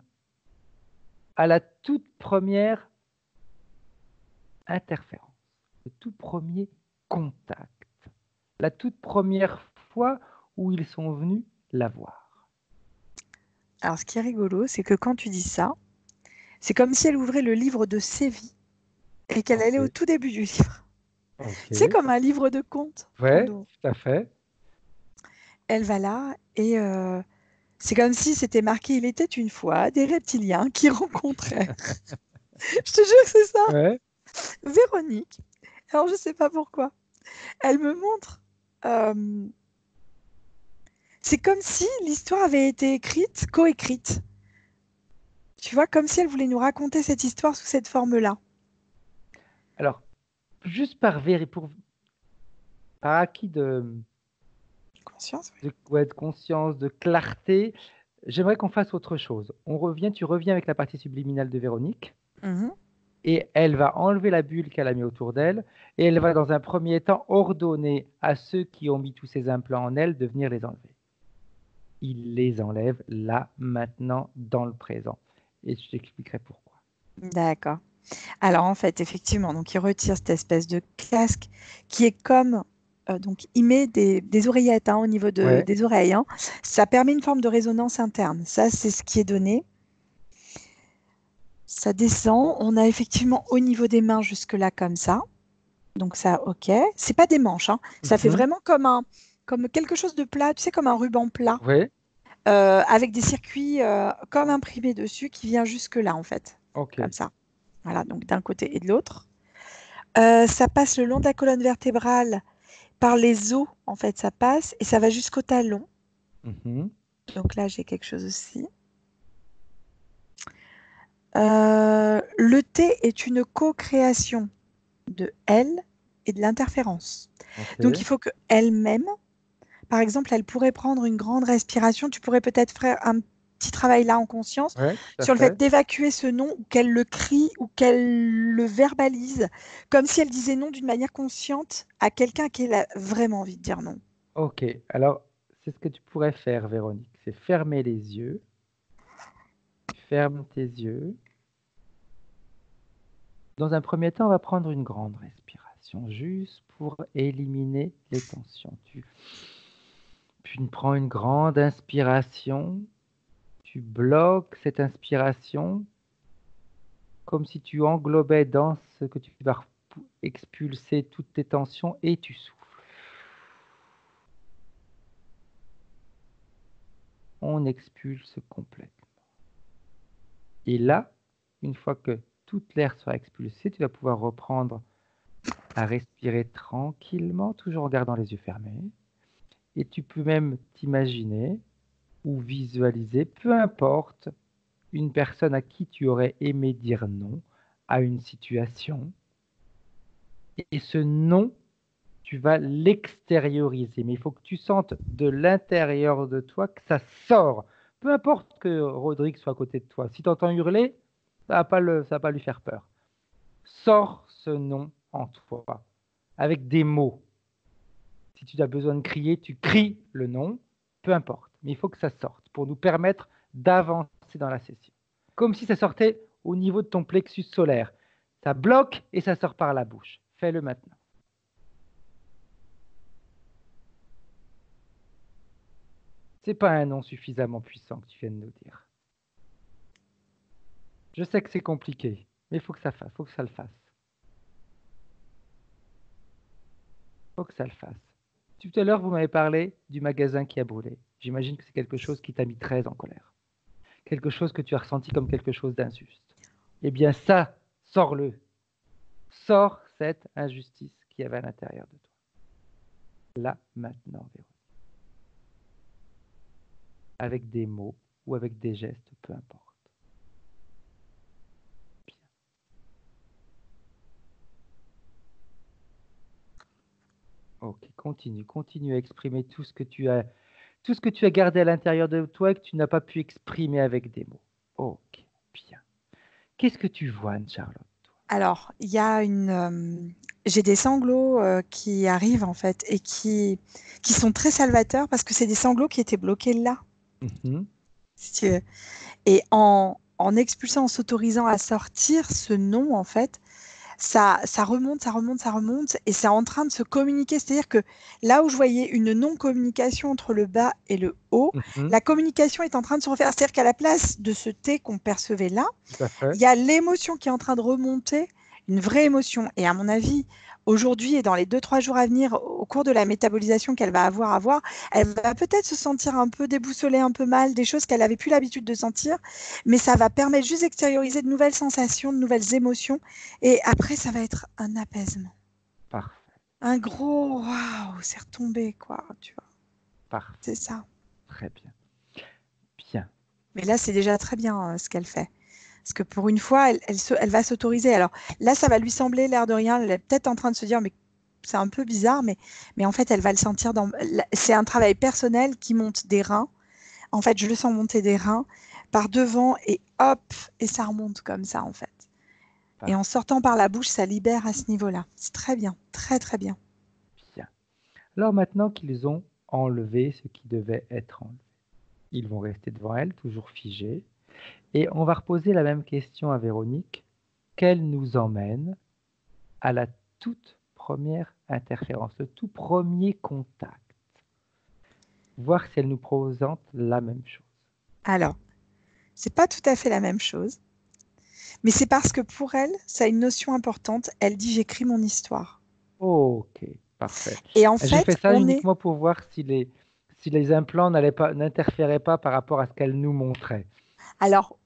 à la toute première interférence, le tout premier contact, la toute première fois où ils sont venus la voir. Alors, ce qui est rigolo, c'est que quand tu dis ça, c'est comme si elle ouvrait le livre de ses vies et qu'elle allait au Ok, tout début du livre. C'est ok, comme un livre de contes qu'on ouais, ouvre. tout à fait. Elle va là et c'est comme si c'était marqué il était une fois des reptiliens qui rencontraient. Je te jure que c'est ça. Ouais, Véronique. Alors, je sais pas pourquoi. Elle me montre. euh, c'est comme si l'histoire avait été écrite, coécrite. Tu vois, comme si elle voulait nous raconter cette histoire sous cette forme-là. alors, juste par acquis Conscience, oui. ouais, de conscience, de clarté, j'aimerais qu'on fasse autre chose. Tu reviens avec la partie subliminale de Véronique, Mhm. et elle va enlever la bulle qu'elle a mis autour d'elle, et elle va dans un premier temps ordonner à ceux qui ont mis tous ces implants en elle de venir les enlever. Il les enlève là, maintenant, dans le présent. Et je t'expliquerai pourquoi. D'accord. Alors en fait, effectivement, donc il retire cette espèce de casque qui est comme donc il met des oreillettes au niveau Ouais, des oreilles, hein. Ça permet une forme de résonance interne. Ça, c'est ce qui est donné. Ça descend. On a effectivement au niveau des mains jusque-là comme ça. Donc ça, ok. C'est pas des manches, hein. Ça fait mhm, vraiment comme quelque chose de plat, tu sais, comme un ruban plat, ouais, avec des circuits comme imprimés dessus qui vient jusque-là en fait, ok, comme ça. Voilà, donc d'un côté et de l'autre. Ça passe le long de la colonne vertébrale par les os, en fait, ça passe et ça va jusqu'au talon. mhm, Donc là, j'ai quelque chose aussi. Le T est une co-création de elle et de l'interférence. Donc il ok, faut qu'elle-même, par exemple, elle pourrait prendre une grande respiration. Tu pourrais peut-être faire un petit travail là en conscience ouais, tout à sur le fait fait. d'évacuer ce nom ou qu'elle le crie ou qu'elle le verbalise, comme si elle disait non d'une manière consciente à quelqu'un qu'elle a vraiment envie de dire non. Ok, alors c'est ce que tu pourrais faire, Véronique, c'est fermer les yeux, ferme tes yeux. Dans un premier temps, on va prendre une grande respiration, juste pour éliminer les tensions. Tu prends une grande inspiration, tu bloques cette inspiration comme si tu englobais dans ce que tu vas expulser toutes tes tensions et tu souffles. On expulse complètement. Et là, une fois que toute l'air sera expulsé, tu vas pouvoir reprendre à respirer tranquillement, toujours en gardant les yeux fermés. Et tu peux même t'imaginer ou visualiser, peu importe, une personne à qui tu aurais aimé dire non, à une situation. Et ce non, tu vas l'extérioriser. Mais il faut que tu sentes de l'intérieur de toi que ça sort. Peu importe que Rodrigue soit à côté de toi. Si tu entends hurler, ça ne va pas lui faire peur. Sors ce non en toi, avec des mots. Si tu as besoin de crier, tu cries le non, peu importe. Mais il faut que ça sorte pour nous permettre d'avancer dans la session. Comme si ça sortait au niveau de ton plexus solaire. Ça bloque et ça sort par la bouche. Fais-le maintenant. C'est pas un non suffisamment puissant que tu viens de nous dire. Je sais que c'est compliqué, mais il faut que ça fasse, faut que ça le fasse. Faut que ça le fasse. Tout à l'heure, vous m'avez parlé du magasin qui a brûlé. J'imagine que c'est quelque chose qui t'a mis très en colère. Quelque chose que tu as ressenti comme quelque chose d'injuste. Eh bien ça, sors-le. Sors cette injustice qui avait à l'intérieur de toi. Là, maintenant, Véronique. Avec des mots ou avec des gestes, peu importe. Bien. Ok, continue à exprimer tout ce que tu as gardé à l'intérieur de toi et que tu n'as pas pu exprimer avec des mots. Ok, bien. Qu'est-ce que tu vois, Anne-Charlotte? Alors, il y a j'ai des sanglots qui arrivent en fait et qui sont très salvateurs parce que c'est des sanglots qui étaient bloqués là, si tu veux. Et en expulsant, en s'autorisant à sortir ce non, en fait, ça remonte et c'est en train de se communiquer. C'est-à-dire que là où je voyais une non-communication entre le bas et le haut, la communication est en train de se refaire. C'est-à-dire qu'à la place de ce T qu'on percevait là, il y a l'émotion qui est en train de remonter, une vraie émotion. Et à mon avis, aujourd'hui et dans les 2-3 jours à venir, au cours de la métabolisation qu'elle va avoir, elle va peut-être se sentir un peu déboussolée, un peu mal, des choses qu'elle n'avait plus l'habitude de sentir, mais ça va permettre juste d'extérioriser de nouvelles sensations, de nouvelles émotions, et après, ça va être un apaisement. Parfait. Un gros waouh, c'est retombé, quoi, tu vois. Parfait. C'est ça. Très bien. Bien. Mais là, c'est déjà très bien ce qu'elle fait. Parce que pour une fois, elle va s'autoriser. Alors là, ça va lui sembler l'air de rien. Elle est peut-être en train de se dire, mais c'est un peu bizarre, mais en fait, elle va le sentir. C'est un travail personnel qui monte des reins. En fait, je le sens monter des reins par devant et hop, et ça remonte comme ça, en fait. Parfait. Et en sortant par la bouche, ça libère à ce niveau-là. C'est très bien, très, très bien. Bien. Alors maintenant qu'ils ont enlevé ce qui devait être enlevé, ils vont rester devant elle, toujours figés. Et on va reposer la même question à Véronique, qu'elle nous emmène à la toute première interférence, le tout premier contact. Voir si elle nous présente la même chose. Alors, c'est pas tout à fait la même chose, mais c'est parce que pour elle, ça a une notion importante. Elle dit, j'écris mon histoire. Ok, parfait. Et en J'ai fait, fait ça uniquement pour voir si les implants n'interféraient pas par rapport à ce qu'elle nous montrait. Alors,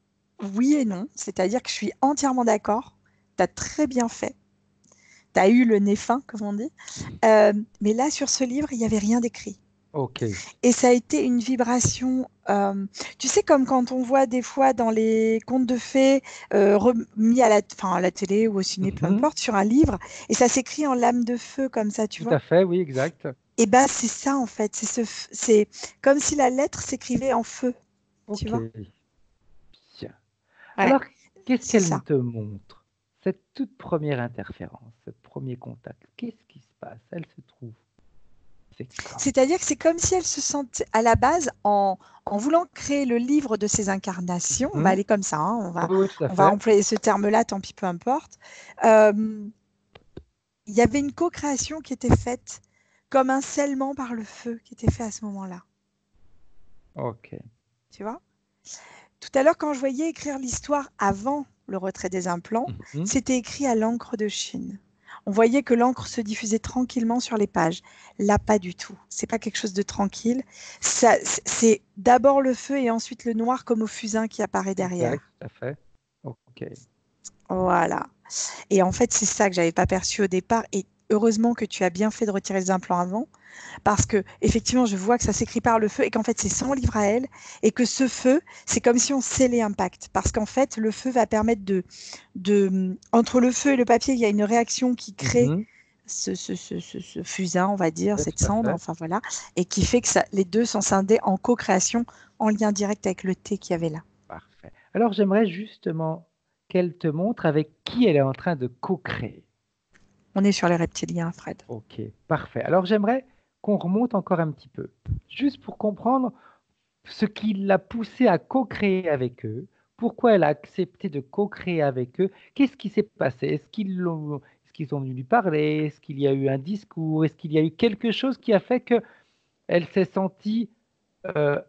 oui et non, c'est-à-dire que je suis entièrement d'accord. Tu as très bien fait. Tu as eu le nez fin, comme on dit. Mais là, sur ce livre, il n'y avait rien d'écrit. Ok. Et ça a été une vibration, tu sais, comme quand on voit des fois dans les contes de fées remis à la télé ou au ciné, peu importe, sur un livre, et ça s'écrit en lame de feu comme ça, tu vois. Tout à fait, oui, exact. Et bien, c'est ça en fait. C'est comme si la lettre s'écrivait en feu, tu vois. Bien. Ouais, Alors, qu'est-ce c'est qu'elle ça. te montre? Cette toute première interférence, ce premier contact, qu'est-ce qui se passe? Elle se trouve. C'est-à-dire que c'est comme si elle se sentait à la base, en voulant créer le livre de ses incarnations, on va aller comme ça, hein, Oui, tout à on va fait. employer ce terme-là, tant pis, peu importe. Il y avait une co-création qui était faite comme un scellement par le feu qui était fait à ce moment-là. Ok. Tu vois? Tout à l'heure, quand je voyais écrire l'histoire avant le retrait des implants, c'était écrit à l'encre de Chine. On voyait que l'encre se diffusait tranquillement sur les pages. Là, pas du tout. C'est pas quelque chose de tranquille. C'est d'abord le feu et ensuite le noir comme au fusain qui apparaît derrière. Exact, tout à fait. Ok. Voilà. Et en fait, c'est ça que j'avais pas perçu au départ. Et heureusement que tu as bien fait de retirer les implants avant, parce que effectivement, je vois que ça s'écrit par le feu et qu'en fait, c'est son livre à elle, et que ce feu, c'est comme si on scellait un pacte, parce qu'en fait, le feu va permettre entre le feu et le papier, il y a une réaction qui crée Mhm. ce fusain, on va dire, Ouais, cette tout à cendre, fait. enfin voilà, et qui fait que les deux sont scindés en co-création, en lien direct avec le thé qu'il y avait là. Parfait. Alors, j'aimerais justement qu'elle te montre avec qui elle est en train de co-créer. On est sur les reptiliens, Fred. Ok, parfait. Alors, j'aimerais qu'on remonte encore un petit peu, juste pour comprendre ce qui l'a poussée à co-créer avec eux, pourquoi elle a accepté de co-créer avec eux, qu'est-ce qui s'est passé, est-ce qu'ils sont venus lui parler, est-ce qu'il y a eu un discours, est-ce qu'il y a eu quelque chose qui a fait qu'elle s'est sentie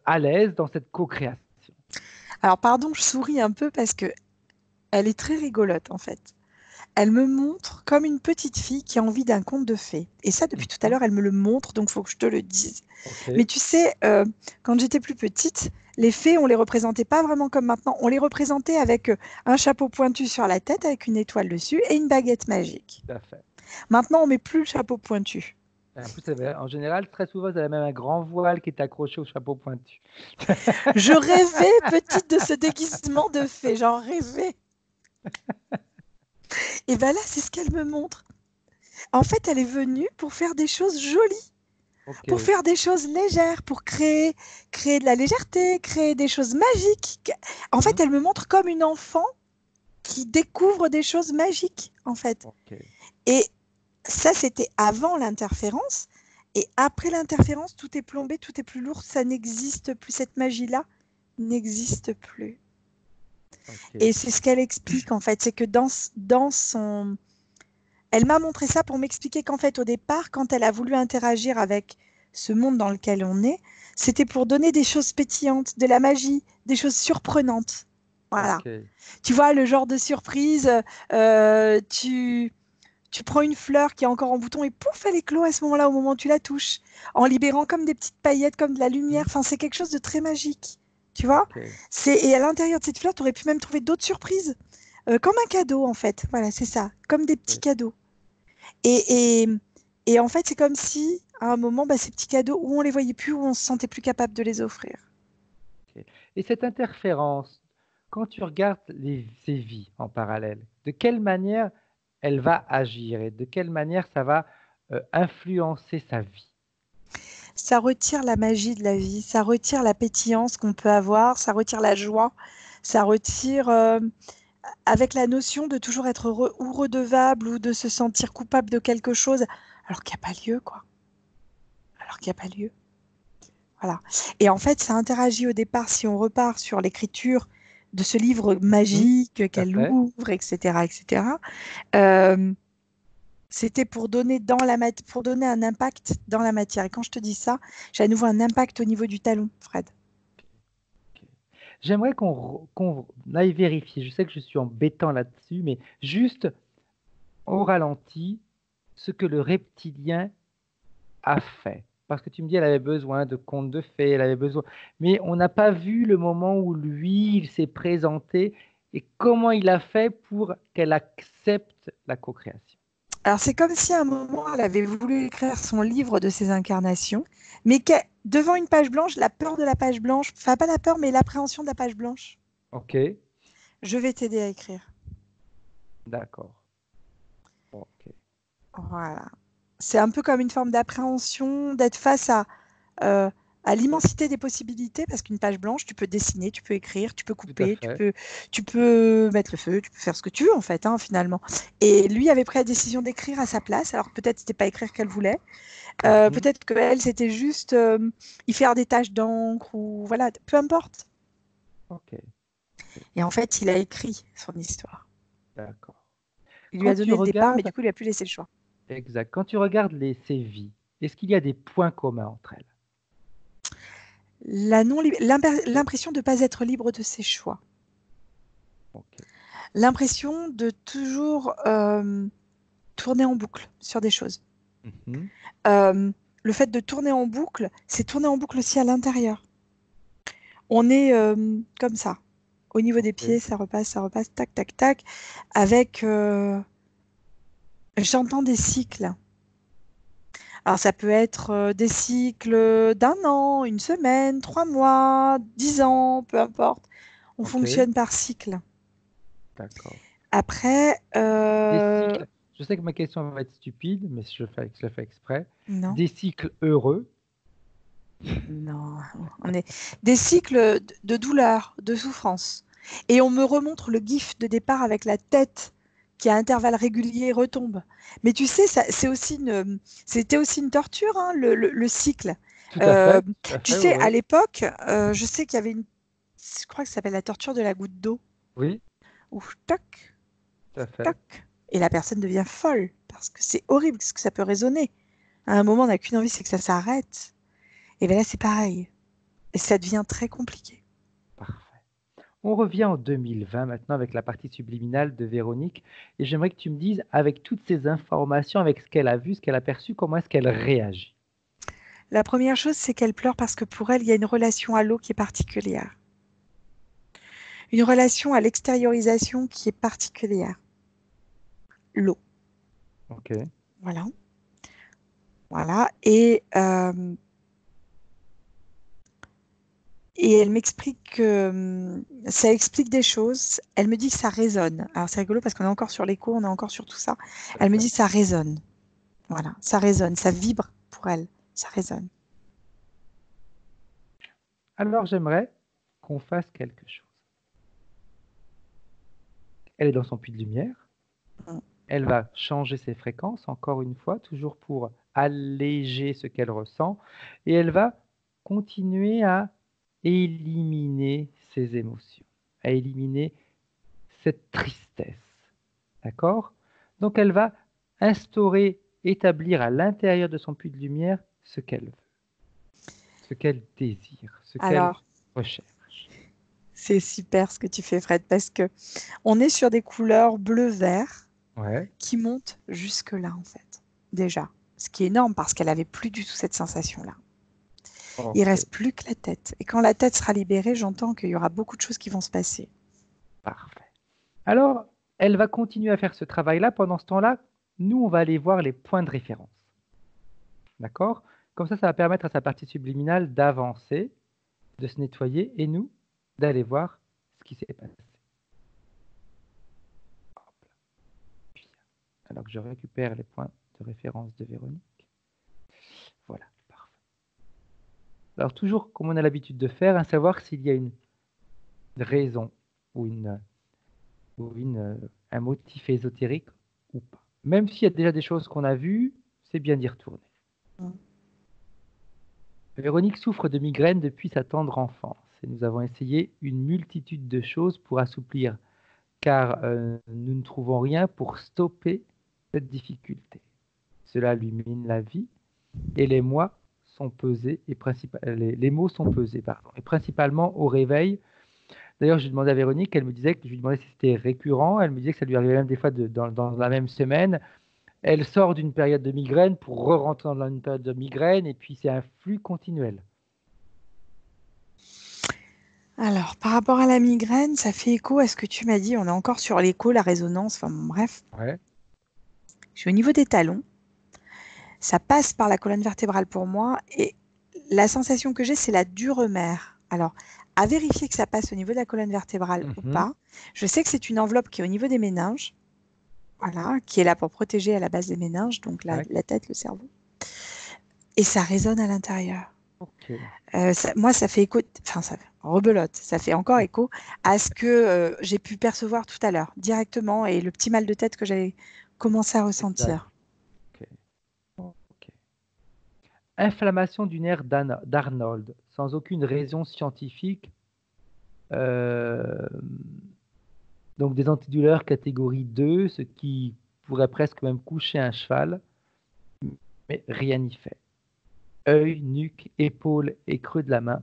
à l'aise dans cette co-création. Alors, pardon, je souris un peu parce que elle est très rigolote, en fait. Elle me montre comme une petite fille qui a envie d'un conte de fées. Et ça, depuis tout à Mhm. l'heure, elle me le montre, donc il faut que je te le dise. Ok, Mais tu sais, quand j'étais plus petite, les fées, on les représentait pas vraiment comme maintenant. On les représentait avec un chapeau pointu sur la tête, avec une étoile dessus et une baguette magique. tout à fait. Maintenant, on met plus le chapeau pointu. Et en plus, en général, très souvent, vous avez même un grand voile qui est accroché au chapeau pointu. Je rêvais, petite, de ce déguisement de fée. J'en rêvais. Et bien là, c'est ce qu'elle me montre. En fait, elle est venue pour faire des choses jolies, Ok. pour faire des choses légères, pour créer de la légèreté, créer des choses magiques. En fait, Mhm. elle me montre comme une enfant qui découvre des choses magiques, en fait. Ok. Et ça, c'était avant l'interférence. Et après l'interférence, tout est plombé, tout est plus lourd, ça n'existe plus. Cette magie-là n'existe plus. Ok. Et c'est ce qu'elle explique, en fait. C'est que dans son... Elle m'a montré ça pour m'expliquer qu'en fait, au départ, quand elle a voulu interagir avec ce monde dans lequel on est, c'était pour donner des choses pétillantes, de la magie, des choses surprenantes. Voilà. Ok. Tu vois, le genre de surprise, tu prends une fleur qui est encore en bouton et pouf, elle éclot à ce moment-là, au moment où tu la touches, en libérant comme des petites paillettes, comme de la lumière. Mhm. Enfin, c'est quelque chose de très magique. Tu vois? Ok. Et à l'intérieur de cette fleur, tu aurais pu même trouver d'autres surprises. Comme un cadeau, en fait. Voilà, c'est ça. Comme des petits Ok. cadeaux. Et, et, et en fait, c'est comme si, à un moment, bah, ces petits cadeaux, où on les voyait plus, où on se sentait plus capable de les offrir. Ok. Et cette interférence, quand tu regardes ces vies en parallèle, de quelle manière elle va agir et de quelle manière ça va influencer sa vie? Ça retire la magie de la vie, ça retire la pétillance qu'on peut avoir, ça retire la joie, ça retire, avec la notion de toujours être heureux ou redevable ou de se sentir coupable de quelque chose, alors qu'il n'y a pas lieu, quoi. Alors qu'il n'y a pas lieu. Voilà. Et en fait, ça interagit au départ, si on repart sur l'écriture de ce livre Mhm. magique Tout à qu'elle fait. ouvre, etc., etc. euh, C'était pour donner pour donner un impact dans la matière. Et quand je te dis ça, j'ai à nouveau un impact au niveau du talon, Fred. Ok. J'aimerais qu'on aille vérifier. Je sais que je suis embêtant là-dessus, mais juste au ralenti, ce que le reptilien a fait. Parce que tu me dis, elle avait besoin de contes de fées, elle avait besoin. Mais on n'a pas vu le moment où lui, il s'est présenté et comment il a fait pour qu'elle accepte la co-création. Alors, c'est comme si à un moment, elle avait voulu écrire son livre de ses incarnations, mais devant une page blanche, la peur de la page blanche, enfin pas la peur, mais l'appréhension de la page blanche. Ok, Je vais t'aider à écrire. d'accord. Ok. Voilà. C'est un peu comme une forme d'appréhension, d'être face euh, à l'immensité des possibilités, parce qu'une page blanche, tu peux dessiner, tu peux écrire, tu peux Tout à couper, fait. tu peux mettre le feu, tu peux faire ce que tu veux, en fait, hein, finalement. Et lui avait pris la décision d'écrire à sa place, alors peut-être c'était pas écrire qu'elle voulait, Mhm. peut-être qu'elle, c'était juste y faire des taches d'encre, ou voilà, peu importe. Ok, Et en fait, il a écrit son histoire. d'accord. Il lui Quand a tu donné le départ, mais regardes, du coup, il a plus laissé le choix. exact, quand tu regardes ces vies, est-ce qu'il y a des points communs entre elles? L'impression de ne pas être libre de ses choix. Ok. L'impression de toujours tourner en boucle sur des choses. Mhm. Euh, le fait de tourner en boucle, c'est tourner en boucle aussi à l'intérieur. On est comme ça. Au niveau des pieds, Ok. ça repasse, tac, tac, tac. Avec, j'entends des cycles. Alors, ça peut être des cycles d'1 an, 1 semaine, 3 mois, 10 ans, peu importe. On Ok, fonctionne par cycle. d'accord. Après, Des cycles, je sais que ma question va être stupide, mais je le fais exprès. non, Des cycles heureux, non, on est des cycles de douleur, de souffrance. Et on me remontre le gif de départ avec la tête qui à intervalles réguliers retombe. Mais tu sais, c'était aussi une torture, hein, le cycle. tout à Euh, fait, tout à Tu fait, sais, à ouais. l'époque, je sais qu'il y avait je crois que ça s'appelle la torture de la goutte d'eau, Oui, où toc, tout à fait. toc, et la personne devient folle, parce que c'est horrible, ce que ça peut résonner. À un moment, on n'a qu'une envie, c'est que ça s'arrête. Et bien là, c'est pareil. Et ça devient très compliqué. Parfait. On revient en 2020 maintenant avec la partie subliminale de Véronique. Et j'aimerais que tu me dises, avec toutes ces informations, avec ce qu'elle a vu, ce qu'elle a perçu, comment est-ce qu'elle réagit? La première chose, c'est qu'elle pleure parce que pour elle, il y a une relation à l'eau qui est particulière. Une relation à l'extériorisation qui est particulière. L'eau. Ok, Voilà. Voilà. Et elle m'explique que ça explique des choses. Elle me dit que ça résonne. Alors c'est rigolo parce qu'on est encore sur l'écho, on est encore sur tout ça. tout à Elle me fait. dit que ça résonne. Voilà, ça résonne, ça vibre pour elle. Ça résonne. Alors j'aimerais qu'on fasse quelque chose. Elle est dans son puits de lumière. Mm. Elle va changer ses fréquences, encore une fois, toujours pour alléger ce qu'elle ressent. Et elle va continuer à éliminer ses émotions, à éliminer cette tristesse. D'accord? Donc elle va instaurer, établir à l'intérieur de son puits de lumière ce qu'elle veut, ce qu'elle désire, ce qu'elle Alors, recherche. c'est super ce que tu fais, Fred, parce que on est sur des couleurs bleu-vert Ouais. qui montent jusque-là, en fait. Déjà. Ce qui est énorme parce qu'elle avait plus du tout cette sensation-là. Il Ok, reste plus que la tête. Et quand la tête sera libérée, j'entends qu'il y aura beaucoup de choses qui vont se passer. parfait. Alors, elle va continuer à faire ce travail-là. Pendant ce temps-là, nous, on va aller voir les points de référence. D'accord? Comme ça va permettre à sa partie subliminale d'avancer, de se nettoyer, et nous, d'aller voir ce qui s'est passé. Hop là. Bien. Alors que je récupère les points de référence de Véronique. Voilà, parfait. Alors toujours, comme on a l'habitude de faire, à savoir s'il y a une raison ou un motif ésotérique ou pas. Même s'il y a déjà des choses qu'on a vues, c'est bien d'y retourner. Mm. Véronique souffre de migraines depuis sa tendre enfance et nous avons essayé une multitude de choses pour assouplir, car nous ne trouvons rien pour stopper cette difficulté. Cela lui mine la vie et les mois sont pesés et les mots sont pesés, pardon, et principalement au réveil. D'ailleurs, je demandais à Véronique, elle me disait que je lui demandais si c'était récurrent. Elle me disait que ça lui arrivait même des fois dans la même semaine. Elle sort d'une période de migraine pour re-rentrer dans une période de migraine et puis c'est un flux continuel. Alors, par rapport à la migraine, ça fait écho à ce que tu m'as dit. On est encore sur l'écho, la résonance, enfin bon, bref. Ouais, Je suis au niveau des talons. Ça passe par la colonne vertébrale pour moi. Et la sensation que j'ai, c'est la duremère. Alors, à vérifier que ça passe au niveau de la colonne vertébrale ou mhm, pas. Je sais que c'est une enveloppe qui est au niveau des méninges. Voilà, qui est là pour protéger à la base des méninges, donc ouais, la tête, le cerveau. Et ça résonne à l'intérieur. ok. Moi, ça fait écho, enfin, ça rebelote, ça fait encore écho à ce que j'ai pu percevoir tout à l'heure, directement, et le petit mal de tête que j'avais commencé à Exact. ressentir. Ok, ok. Inflammation du nerf d'Arnold, sans aucune raison scientifique. euh, donc des antidouleurs catégorie 2, ce qui pourrait presque même coucher un cheval, mais rien n'y fait. Œil, nuque, épaules et creux de la main,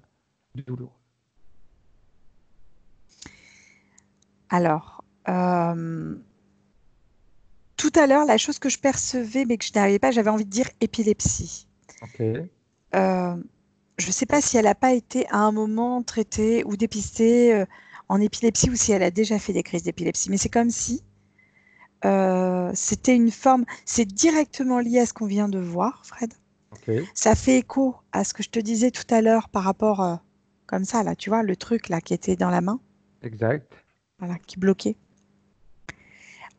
douloureux. Alors, tout à l'heure, la chose que je percevais, mais que je n'arrivais pas, j'avais envie de dire épilepsie. Ok, Euh, je ne sais pas si elle n'a pas été à un moment traitée ou dépistée en épilepsie ou si elle a déjà fait des crises d'épilepsie, mais c'est comme si c'était une forme, c'est directement lié à ce qu'on vient de voir, Fred. Ok, Ça fait écho à ce que je te disais tout à l'heure par rapport, comme ça, là, tu vois, le truc là qui était dans la main, exact. voilà, qui bloquait.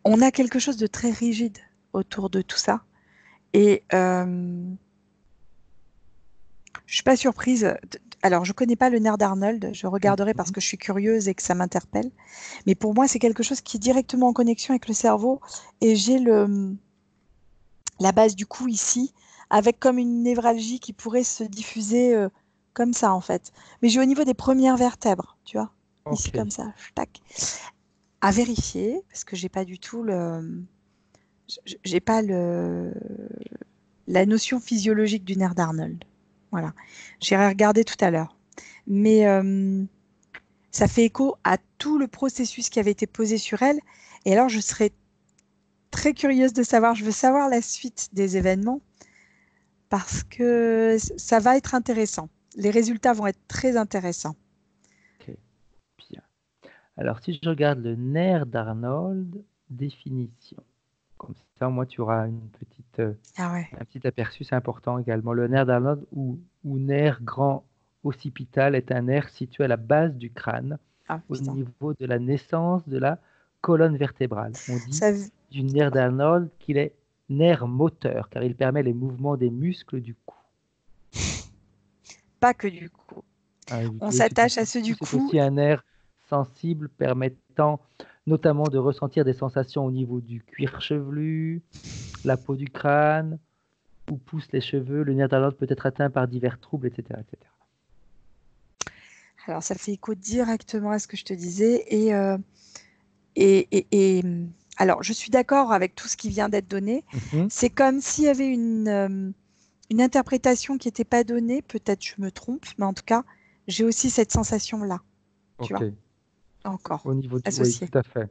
On a quelque chose de très rigide autour de tout ça. Et je suis pas surprise. Alors, je connais pas le nerf d'Arnold. Je regarderai parce Mhm. que je suis curieuse et que ça m'interpelle. Mais pour moi, c'est quelque chose qui est directement en connexion avec le cerveau. Et j'ai la base du cou ici, avec comme une névralgie qui pourrait se diffuser comme ça, en fait. Mais j'ai au niveau des premières vertèbres, tu vois, ici Ok, comme ça, tac. À vérifier, parce que j'ai pas du tout j'ai pas la notion physiologique du nerf d'Arnold. Voilà. J'irai regarder tout à l'heure. Mais ça fait écho à tout le processus qui avait été posé sur elle. Et alors, je serais très curieuse de savoir, je veux savoir la suite des événements parce que ça va être intéressant. Les résultats vont être très intéressants. ok, bien. Alors, si je regarde le nerf d'Arnold, définition. Comme ça, moi, tu auras Ah ouais. un petit aperçu, c'est important également. Le nerf d'Arnold ou nerf grand occipital est un nerf situé à la base du crâne, Ah au putain. niveau de la naissance de la colonne vertébrale. On dit Ça, du nerf d'Arnold qu'il est nerf moteur, car il permet les mouvements des muscles du cou. pas que du coup. Ah oui, On oui, tout à s'attache à fait. ceux du C'est coup. aussi un nerf sensible permettant notamment de ressentir des sensations au niveau du cuir chevelu, la peau du crâne, où poussent les cheveux. Le nerf d'Arnold peut être atteint par divers troubles, etc., etc. Alors, ça fait écho directement à ce que je te disais. Et alors, je suis d'accord avec tout ce qui vient d'être donné. Mhm. C'est comme s'il y avait une interprétation qui n'était pas donnée. Peut-être je me trompe, mais en tout cas, j'ai aussi cette sensation-là, tu Ok. vois, encore Au niveau du... Oui, associée, tout à fait.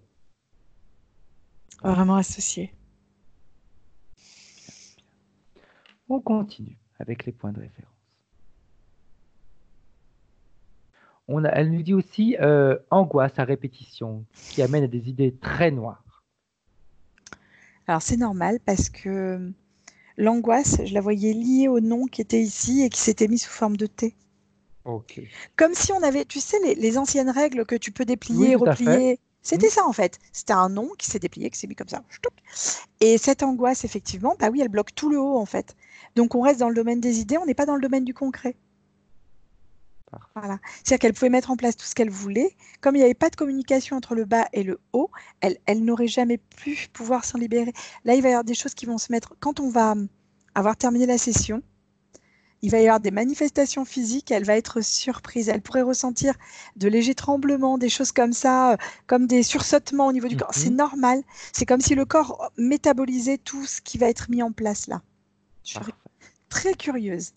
vraiment associée. On continue avec les points de référence. Elle nous dit aussi angoisse à répétition, qui amène à des idées très noires. Alors, c'est normal parce que l'angoisse, je la voyais liée au nom qui était ici et qui s'était mis sous forme de T. Ok. Comme si on avait, tu sais, les anciennes règles que tu peux déplier, Oui, tout à fait. replier. Hmm. C'était ça en fait. C'était un nom qui s'est déplié, qui s'est mis comme ça. Ch'touc. Et cette angoisse, effectivement, bah oui, elle bloque tout le haut en fait. Donc on reste dans le domaine des idées, on n'est pas dans le domaine du concret. Parfait. Voilà. C'est-à-dire qu'elle pouvait mettre en place tout ce qu'elle voulait. Comme il n'y avait pas de communication entre le bas et le haut, elle n'aurait jamais pu pouvoir s'en libérer. Là, il va y avoir des choses qui vont se mettre. Quand on va avoir terminé la session, il va y avoir des manifestations physiques, elle va être surprise. Elle pourrait ressentir de légers tremblements, des choses comme ça, comme des sursautements au niveau du corps. C'est Mhm. normal. C'est comme si le corps métabolisait tout ce qui va être mis en place là. Je suis Parfait. très curieuse.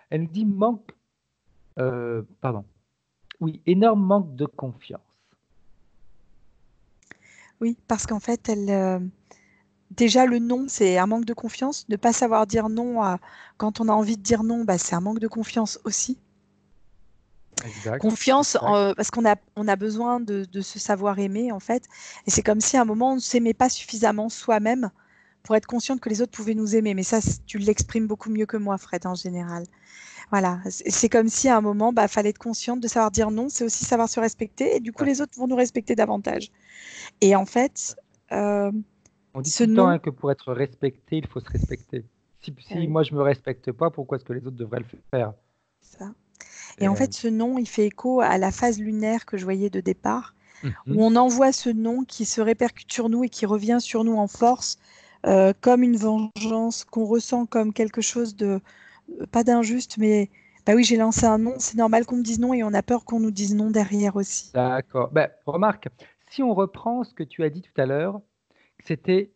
Elle nous dit manque, pardon, oui, énorme manque de confiance. Oui, parce qu'en fait, déjà le non, c'est un manque de confiance. Ne pas savoir dire non quand on a envie de dire non, bah, c'est un manque de confiance aussi. Exact, Confiance, exact. parce qu'on a besoin de se savoir aimer, en fait. Et c'est comme si à un moment, on ne s'aimait pas suffisamment soi-même pour être consciente que les autres pouvaient nous aimer. Mais ça, tu l'exprimes beaucoup mieux que moi, Fred, en général. Voilà. C'est comme si à un moment, bah, fallait être consciente de savoir dire non. C'est aussi savoir se respecter. Et du coup, Tout à les fait. autres vont nous respecter davantage. Et en fait, euh, On dit ce tout le temps non, hein, que pour être respecté, il faut se respecter. ah Si oui, moi je me respecte pas, pourquoi est-ce que les autres devraient le faire? ça. Et Et, en fait, ce nom, il fait écho à la phase lunaire que je voyais de départ, où mhm. on envoie ce nom qui se répercute sur nous et qui revient sur nous en force, comme une vengeance qu'on ressent comme quelque chose de, pas d'injuste, mais bah oui, j'ai lancé un non, c'est normal qu'on me dise non et on a peur qu'on nous dise non derrière aussi. D'accord. Ben, remarque, si on reprend ce que tu as dit tout à l'heure, c'était,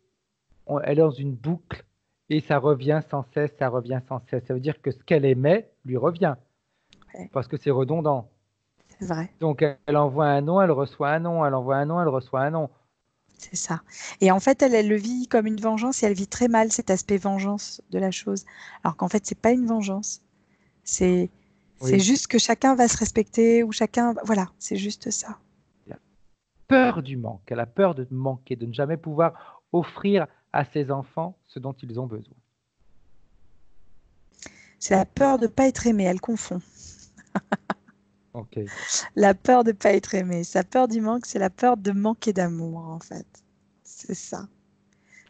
elle est dans une boucle et ça revient sans cesse, ça revient sans cesse. Ça veut dire que ce qu'elle aimait lui revient Ouais, parce que c'est redondant. c'est vrai, Donc elle envoie un non, elle reçoit un non, elle envoie un non, elle reçoit un non. c'est ça. Et en fait, elle le vit comme une vengeance et elle vit très mal cet aspect vengeance de la chose. Alors qu'en fait, c'est pas une vengeance. C'est, c'est Oui. juste que chacun va se respecter ou chacun, voilà, c'est juste ça. Elle a peur du manque. Elle a peur de manquer, de ne jamais pouvoir offrir à ses enfants ce dont ils ont besoin. C'est la peur de ne pas être aimée, elle confond. Ok. La peur de ne pas être aimée. Sa peur du manque, c'est la peur de manquer d'amour, en fait. C'est ça.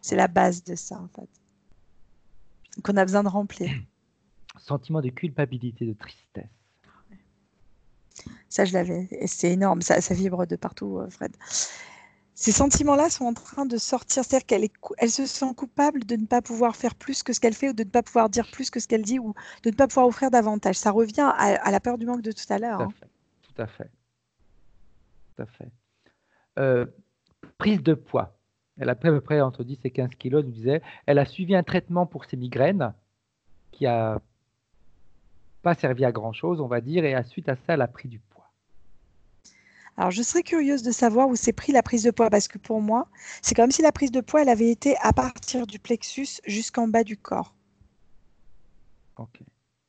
C'est la base de ça, en fait. Qu'on a besoin de remplir. Sentiment de culpabilité, de tristesse. Ça, je l'avais. Et c'est énorme. Ça vibre de partout, Fred. Ces sentiments-là sont en train de sortir. C'est-à-dire qu'elle se sent coupable de ne pas pouvoir faire plus que ce qu'elle fait ou de ne pas pouvoir dire plus que ce qu'elle dit ou de ne pas pouvoir offrir davantage. Ça revient à la peur du manque de tout à l'heure. Tout à fait. Tout à fait. Tout à fait. Prise de poids. Elle a pris à peu près entre 10 et 15 kilos, elle nous disait. Elle a suivi un traitement pour ses migraines qui a pas servi à grand-chose, on va dire, et suite à ça, elle a pris du poids. Alors, je serais curieuse de savoir où s'est pris la prise de poids parce que pour moi, c'est comme si la prise de poids, elle avait été à partir du plexus jusqu'en bas du corps. Ok.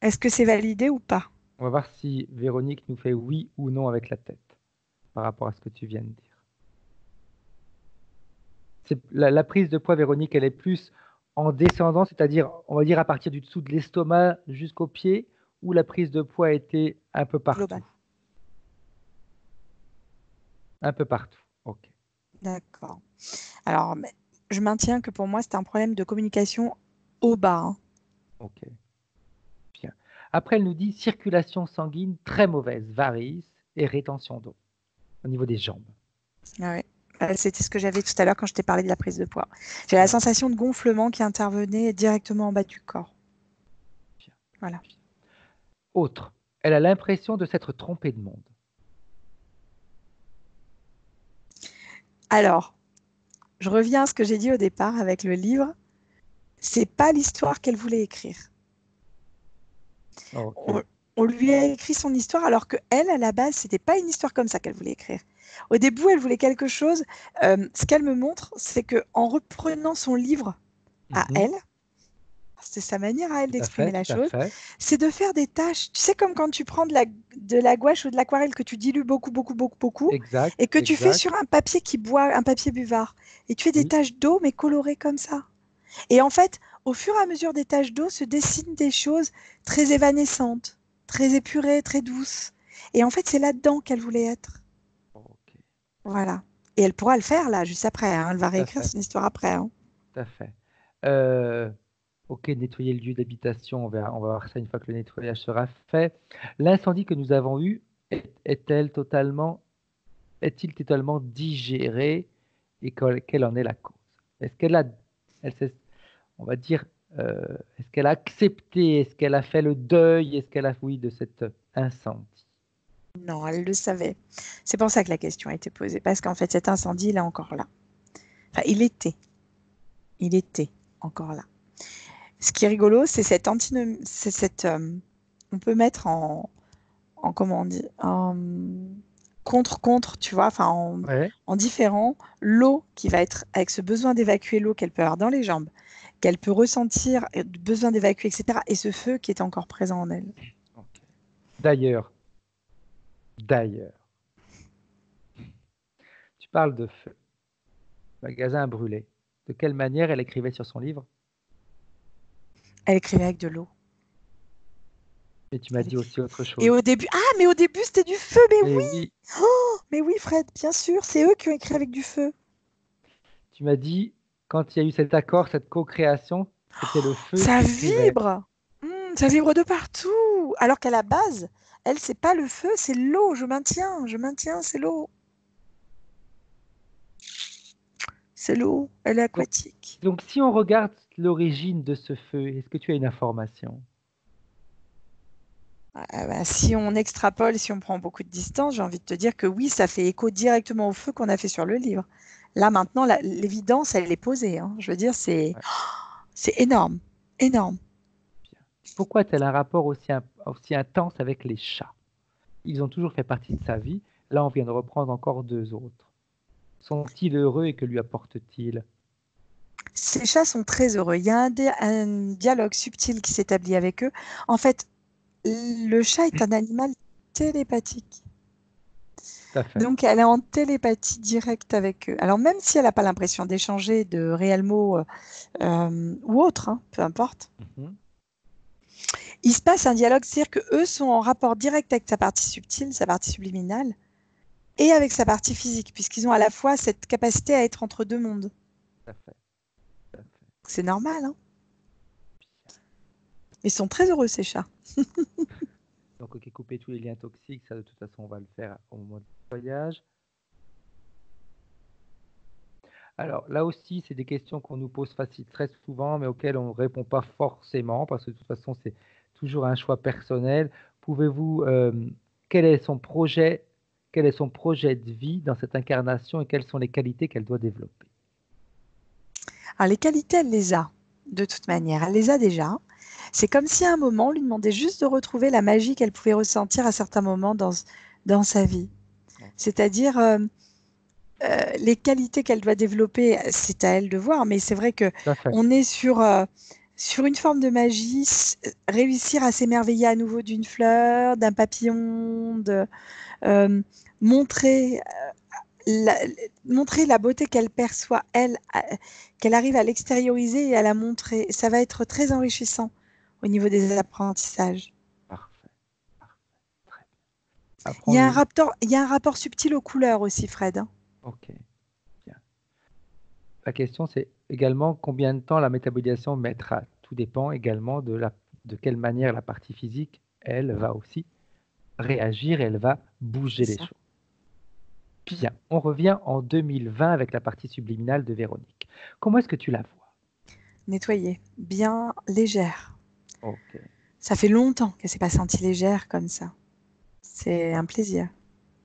Est-ce que c'est validé ou pas? On va voir si Véronique nous fait oui ou non avec la tête par rapport à ce que tu viens de dire. La prise de poids, Véronique, elle est plus en descendant, c'est-à-dire, on va dire à partir du dessous de l'estomac jusqu'au pied, où la prise de poids était un peu partout. Global. Un peu partout. Ok. D'accord. Alors, je maintiens que pour moi, c'est un problème de communication au bas. Hein. Ok. Bien. Après, elle nous dit circulation sanguine très mauvaise, varices et rétention d'eau au niveau des jambes. Ah ouais. C'était ce que j'avais tout à l'heure quand je t'ai parlé de la prise de poids. J'ai la sensation de gonflement qui intervenait directement en bas du corps. Bien. Voilà. Bien. Autre. Elle a l'impression de s'être trompée de monde. Alors, je reviens à ce que j'ai dit au départ avec le livre. C'est pas l'histoire qu'elle voulait écrire. Okay. On lui a écrit son histoire alors que elle, à la base, c'était pas une histoire comme ça qu'elle voulait écrire. Au début, elle voulait quelque chose. Ce qu'elle me montre, c'est que en reprenant son livre à elle, c'est sa manière à elle d'exprimer la chose, c'est de faire des tâches. Tu sais, comme quand tu prends de la gouache ou de l'aquarelle que tu dilues beaucoup, exact, et que tu fais sur un papier qui boit, un papier buvard, et tu fais des taches d'eau mais colorées comme ça. Et en fait, au fur et à mesure des taches d'eau se dessinent des choses très évanescentes, très épurées, très douces. Et en fait, c'est là-dedans qu'elle voulait être. Okay. Voilà. Et elle pourra le faire là, juste après. Hein. Elle va réécrire son histoire après. Hein. Tout à fait. Ok, nettoyer le lieu d'habitation, on va voir ça une fois que le nettoyage sera fait. L'incendie que nous avons eu est-il totalement digéré et quelle en est la cause? Est-ce qu'elle a, on va dire, est-ce qu'elle a accepté, est-ce qu'elle a fait le deuil, est-ce qu'elle a fui de cet incendie? Non, elle le savait. C'est pour ça que la question a été posée, parce qu'en fait, cet incendie, il est encore là. Enfin, il était encore là. Ce qui est rigolo, c'est cette antinomie, on peut mettre en comment on dit, contre, tu vois, enfin en différent, l'eau qui va être avec ce besoin d'évacuer l'eau qu'elle peut avoir dans les jambes, qu'elle peut ressentir, besoin d'évacuer, etc. Et ce feu qui est encore présent en elle. Okay. D'ailleurs, tu parles de feu, magasin brûlé. De quelle manière elle écrivait sur son livre? Elle écrivait avec de l'eau. Et tu m'as dit aussi autre chose. Et au début, mais au début c'était du feu, mais oui. Oui. Oh, mais oui, Fred, bien sûr, c'est eux qui ont écrit avec du feu. Tu m'as dit, quand il y a eu cet accord, cette co-création, c'était le feu ça qui écrivait. vibre. Ça vibre de partout. Alors qu'à la base, elle, c'est pas le feu, c'est l'eau. Je maintiens, c'est l'eau. C'est l'eau, elle est aquatique. Donc, si on regarde l'origine de ce feu, est-ce que tu as une information? Si on extrapole, si on prend beaucoup de distance, j'ai envie de te dire que oui, ça fait écho directement au feu qu'on a fait sur le livre. Là, maintenant, l'évidence, elle est posée. Hein. Je veux dire, c'est énorme. Énorme. Bien. Pourquoi a-t-elle un rapport aussi intense avec les chats? Ils ont toujours fait partie de sa vie. Là, on vient de reprendre encore 2 autres. Sont-ils heureux et que lui apportent-ils? Ces chats sont très heureux. Il y a un dialogue subtil qui s'établit avec eux. En fait, le chat est un animal télépathique. Tout à fait. Donc, elle est en télépathie directe avec eux. Alors, même si elle n'a pas l'impression d'échanger de réels mots ou autres, hein, peu importe, il se passe un dialogue, c'est-à-dire qu'eux sont en rapport direct avec sa partie subtile, sa partie subliminale, et avec sa partie physique, puisqu'ils ont à la fois cette capacité à être entre deux mondes. Tout à fait. Tout à fait. C'est normal, hein. Ils sont très heureux, ces chats. Donc, ok, couper tous les liens toxiques, ça de toute façon, on va le faire au moment du voyage. Alors là aussi, c'est des questions qu'on nous pose très souvent, mais auxquelles on ne répond pas forcément, parce que de toute façon, c'est toujours un choix personnel. Pouvez-vous, quel est son projet de vie dans cette incarnation et quelles sont les qualités qu'elle doit développer? Alors, les qualités, elle les a, de toute manière. Elle les a déjà. C'est comme si à un moment, on lui demandait juste de retrouver la magie qu'elle pouvait ressentir à certains moments dans sa vie. C'est-à-dire, les qualités qu'elle doit développer, c'est à elle de voir, mais c'est vrai qu'on est sur une forme de magie, réussir à s'émerveiller à nouveau d'une fleur, d'un papillon, montrer la beauté qu'elle perçoit, elle, qu'elle arrive à l'extérioriser et à la montrer. Ça va être très enrichissant au niveau des apprentissages. Parfait. Très bien. Il y a un rapport subtil aux couleurs aussi, Fred. Ok, bien. La question, c'est également combien de temps la métabolisation mettra. Tout dépend également de quelle manière la partie physique, elle, va aussi réagir, elle va bouger les choses. Bien, on revient en 2020 avec la partie subliminale de Véronique. Comment est-ce que tu la vois? Nettoyée, bien légère. Ok. Ça fait longtemps qu'elle ne s'est pas sentie légère comme ça. C'est un plaisir.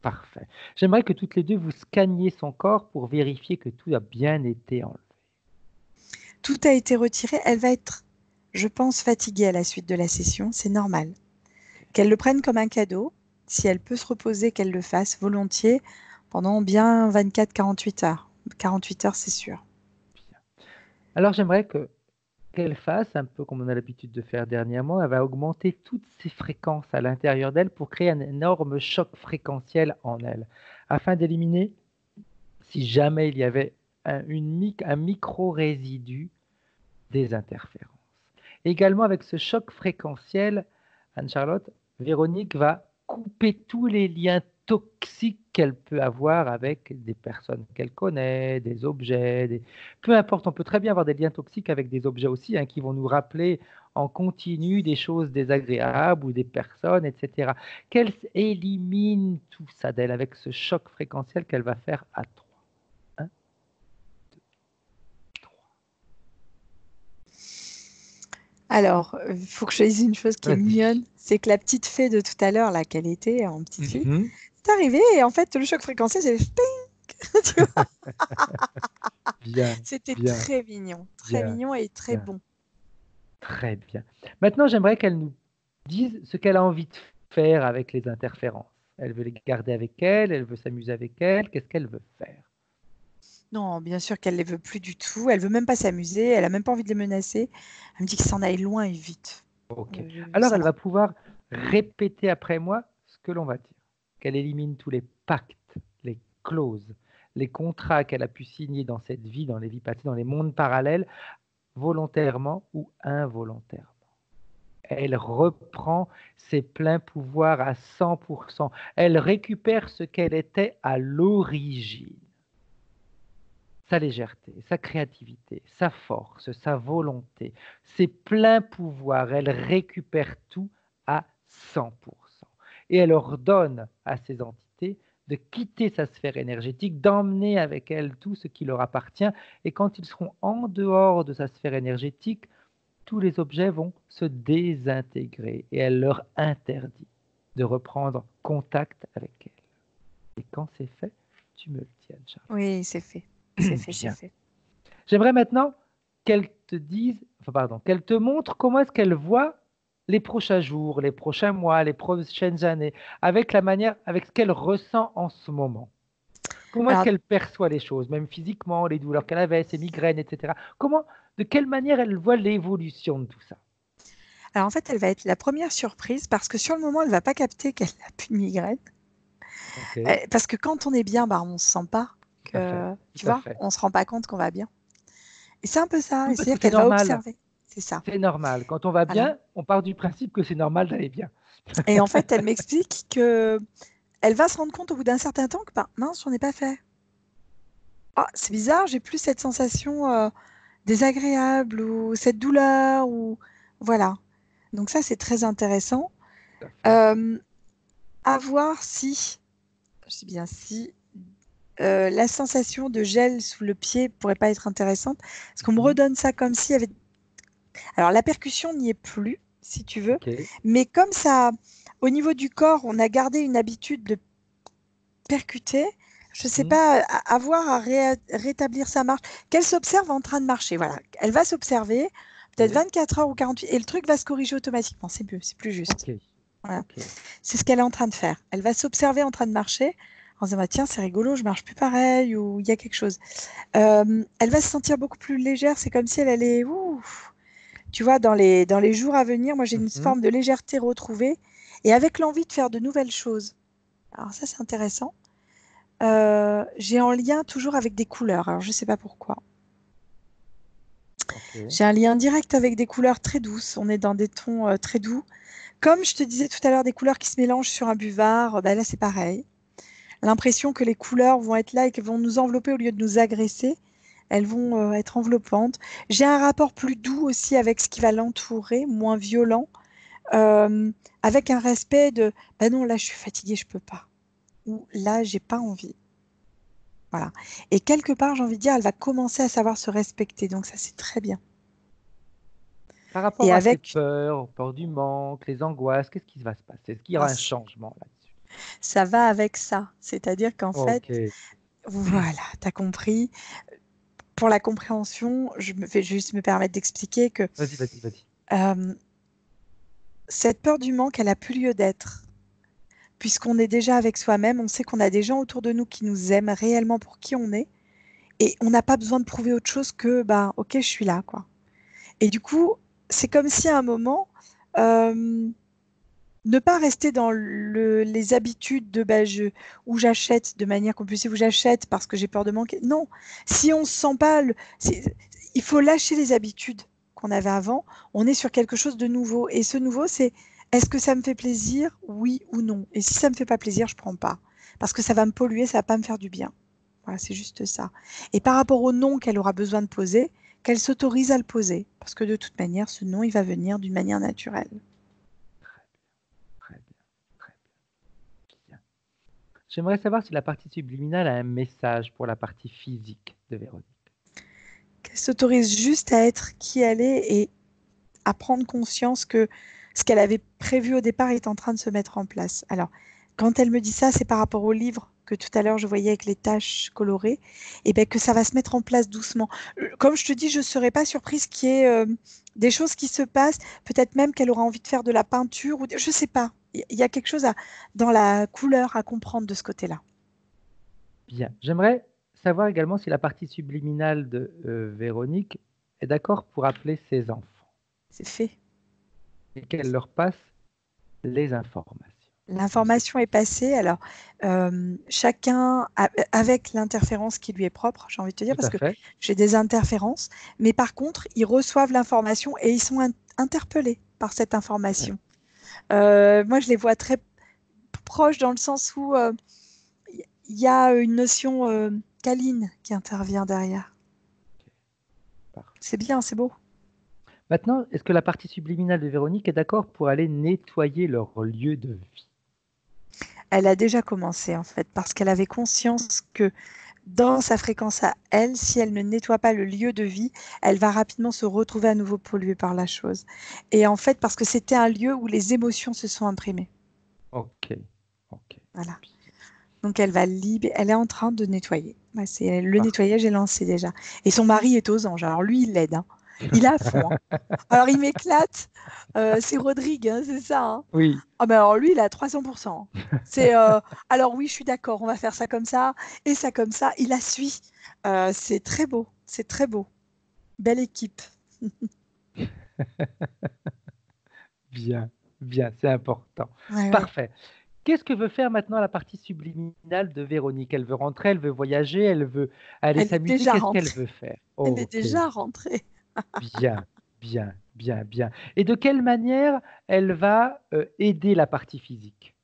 Parfait. J'aimerais que toutes les deux vous scanniez son corps pour vérifier que tout a bien été enlevé. Tout a été retiré. Elle va être, je pense, fatiguée à la suite de la session. C'est normal. Qu'elle le prenne comme un cadeau. Si elle peut se reposer, qu'elle le fasse volontiers pendant bien 24-48 heures. 48 heures, c'est sûr. Bien. Alors, j'aimerais qu'elle fasse, un peu comme on a l'habitude de faire dernièrement, elle va augmenter toutes ses fréquences à l'intérieur d'elle pour créer un énorme choc fréquentiel en elle, afin d'éliminer, si jamais il y avait un micro-résidu, des interférences. Également, avec ce choc fréquentiel, Anne-Charlotte, Véronique va couper tous les liens toxiques qu'elle peut avoir avec des personnes qu'elle connaît, des objets, peu importe, on peut très bien avoir des liens toxiques avec des objets aussi, qui vont nous rappeler en continu des choses désagréables ou des personnes, etc. Qu'elle élimine tout ça d'elle avec ce choc fréquentiel qu'elle va faire à 3. 1, 2, 3. Alors, il faut que je dise une chose qui est mignonne, c'est que la petite fée de tout à l'heure, là, qu'elle était en petite fille, c'est arrivé et en fait, le choc fréquentiel, c'est ping, tu vois. C'était très mignon et très bon. Très bien. Maintenant, j'aimerais qu'elle nous dise ce qu'elle a envie de faire avec les interférences. Elle veut les garder avec elle veut s'amuser avec elle, qu'est-ce qu'elle veut faire? Non, bien sûr qu'elle ne les veut plus du tout. Elle ne veut même pas s'amuser. Elle n'a même pas envie de les menacer. Elle me dit que s'en aille loin et vite. Ok. Alors, elle va pouvoir répéter après moi ce que l'on va dire. Qu'elle élimine tous les pactes, les clauses, les contrats qu'elle a pu signer dans cette vie, dans les vies passées, dans les mondes parallèles, volontairement ou involontairement. Elle reprend ses pleins pouvoirs à 100%. Elle récupère ce qu'elle était à l'origine. Sa légèreté, sa créativité, sa force, sa volonté, ses pleins pouvoirs, elle récupère tout à 100%. Et elle ordonne à ces entités de quitter sa sphère énergétique, d'emmener avec elle tout ce qui leur appartient. Et quand ils seront en dehors de sa sphère énergétique, tous les objets vont se désintégrer et elle leur interdit de reprendre contact avec elle. Et quand c'est fait, tu me le tiens, Charles. Oui, c'est fait. C'est fait, c'est fait. J'aimerais maintenant qu'elle qu'elle te montre comment est-ce qu'elle voit les prochains jours, les prochains mois, les prochaines années, avec ce qu'elle ressent en ce moment. Comment est-ce qu'elle perçoit les choses, même physiquement, les douleurs qu'elle avait, ses migraines, etc. De quelle manière elle voit l'évolution de tout ça? Alors en fait, elle va être la première surprise parce que sur le moment, elle ne va pas capter qu'elle n'a plus de migraine. Okay. Parce que quand on est bien, on ne se sent pas. On ne se rend pas compte qu'on va bien. Et c'est un peu ça. C'est-à-dire qu'elle va observer. C'est ça. C'est normal. Quand on va bien, Voilà. on part du principe que c'est normal d'aller bien. Et en fait, elle m'explique que elle va se rendre compte au bout d'un certain temps que, bah, mince, j'en ai pas fait. Ah, c'est bizarre, j'ai plus cette sensation désagréable ou cette douleur ou voilà. Donc ça, c'est très intéressant. Tout à fait. À voir si, je dis bien si, la sensation de gel sous le pied pourrait pas être intéressante, parce qu'on me redonne ça comme s'il y avait. Alors la percussion n'y est plus, si tu veux, Ok. mais comme ça, au niveau du corps, on a gardé une habitude de percuter. Je ne sais Mhm. pas, avoir à rétablir sa marche, qu'elle s'observe en train de marcher. Voilà, elle va s'observer, peut-être Ok. 24 heures ou 48, et le truc va se corriger automatiquement. C'est mieux, c'est plus juste. Ok. Voilà. Ok. C'est ce qu'elle est en train de faire. Elle va s'observer en train de marcher en se disant, bah, tiens, c'est rigolo, je marche plus pareil, ou il y a quelque chose. Elle va se sentir beaucoup plus légère. C'est comme si elle allait, ouf. Tu vois, dans les jours à venir, moi, j'ai une Mhm. forme de légèreté retrouvée et avec l'envie de faire de nouvelles choses. Alors ça, c'est intéressant. J'ai en lien toujours avec des couleurs. Alors, je ne sais pas pourquoi. Ok. J'ai un lien direct avec des couleurs très douces. On est dans des tons très doux. Comme je te disais tout à l'heure, des couleurs qui se mélangent sur un buvard, bah là, c'est pareil. L'impression que les couleurs vont être là et qu'elles vont nous envelopper au lieu de nous agresser. Elles vont être enveloppantes. J'ai un rapport plus doux aussi avec ce qui va l'entourer, moins violent, avec un respect de bah non, là, je suis fatiguée, je peux pas. Ou là, j'ai pas envie. Voilà. Et quelque part, j'ai envie de dire, elle va commencer à savoir se respecter. Donc ça, c'est très bien. Par rapport Et à ses avec, peurs du manque, les angoisses, qu'est-ce qui va se passer? Est-ce qu'il y ah, aura un changement là-dessus? ça va avec ça. C'est-à-dire qu'en fait, Ok. voilà, tu as compris. Pour la compréhension, je vais juste me permettre d'expliquer que Vas-y, vas-y, vas-y. euh, cette peur du manque, elle a plus lieu d'être. Puisqu'on est déjà avec soi-même, on sait qu'on a des gens autour de nous qui nous aiment réellement pour qui on est. Et on n'a pas besoin de prouver autre chose que, bah, ok, je suis là, quoi. Et du coup, c'est comme si à un moment, euh, ne pas rester dans les habitudes de bah, où j'achète de manière compulsive, où j'achète parce que j'ai peur de manquer. Non, si on se sent pas, il faut lâcher les habitudes qu'on avait avant. On est sur quelque chose de nouveau. Et ce nouveau, c'est est-ce que ça me fait plaisir, oui ou non. Et si ça me fait pas plaisir, je prends pas. Parce que ça va me polluer, ça va pas me faire du bien. Voilà, c'est juste ça. Et par rapport au non qu'elle aura besoin de poser, qu'elle s'autorise à le poser. Parce que de toute manière, ce non, il va venir d'une manière naturelle. Très bien, très bien. J'aimerais savoir si la partie subliminale a un message pour la partie physique de Véronique. Qu'elle s'autorise juste à être qui elle est et à prendre conscience que ce qu'elle avait prévu au départ est en train de se mettre en place. Alors, quand elle me dit ça, c'est par rapport au livre que tout à l'heure je voyais avec les taches colorées, et bien que ça va se mettre en place doucement. Comme je te dis, je ne serais pas surprise qu'il y ait des choses qui se passent, peut-être même qu'elle aura envie de faire de la peinture, ou je ne sais pas. Il y a quelque chose dans la couleur à comprendre de ce côté-là. Bien. J'aimerais savoir également si la partie subliminale de Véronique est d'accord pour appeler ses enfants C'est fait. et qu'elle leur passe les informations. L'information est passée, alors chacun avec l'interférence qui lui est propre, j'ai envie de te dire, Tout parce à que fait. j'ai des interférences, mais par contre, ils reçoivent l'information et ils sont interpellés par cette information. Moi, je les vois très proches dans le sens où il y a une notion câline qui intervient derrière. Parfait. C'est bien, c'est beau. Maintenant, est-ce que la partie subliminale de Véronique est d'accord pour aller nettoyer leur lieu de vie? Elle a déjà commencé en fait, parce qu'elle avait conscience que dans sa fréquence à elle, si elle ne nettoie pas le lieu de vie, elle va rapidement se retrouver à nouveau polluée par la chose. Et en fait, parce que c'était un lieu où les émotions se sont imprimées. Ok, ok. Voilà. Donc elle va elle est en train de nettoyer. Ouais, le Parfait. nettoyage est lancé déjà. Et son mari est aux anges. Alors lui, il l'aide, hein. Il est à fond, hein. Alors il m'éclate. C'est Rodrigue, hein, c'est ça, hein. Oui, Ah ben alors lui, il est à 300%. C'est alors oui, je suis d'accord, on va faire ça comme ça et ça comme ça. Il la suit. C'est très beau, c'est très beau. Belle équipe. bien, bien, c'est important. Ouais, ouais. Parfait. Qu'est-ce que veut faire maintenant la partie subliminale de Véronique? Elle veut rentrer, elle veut voyager, elle veut aller Elle est s'amuser. déjà Qu'est-ce qu'elle rentrée. veut faire? Elle est Ok, déjà rentrée. bien, bien. bien, bien. Et de quelle manière elle va aider la partie physique?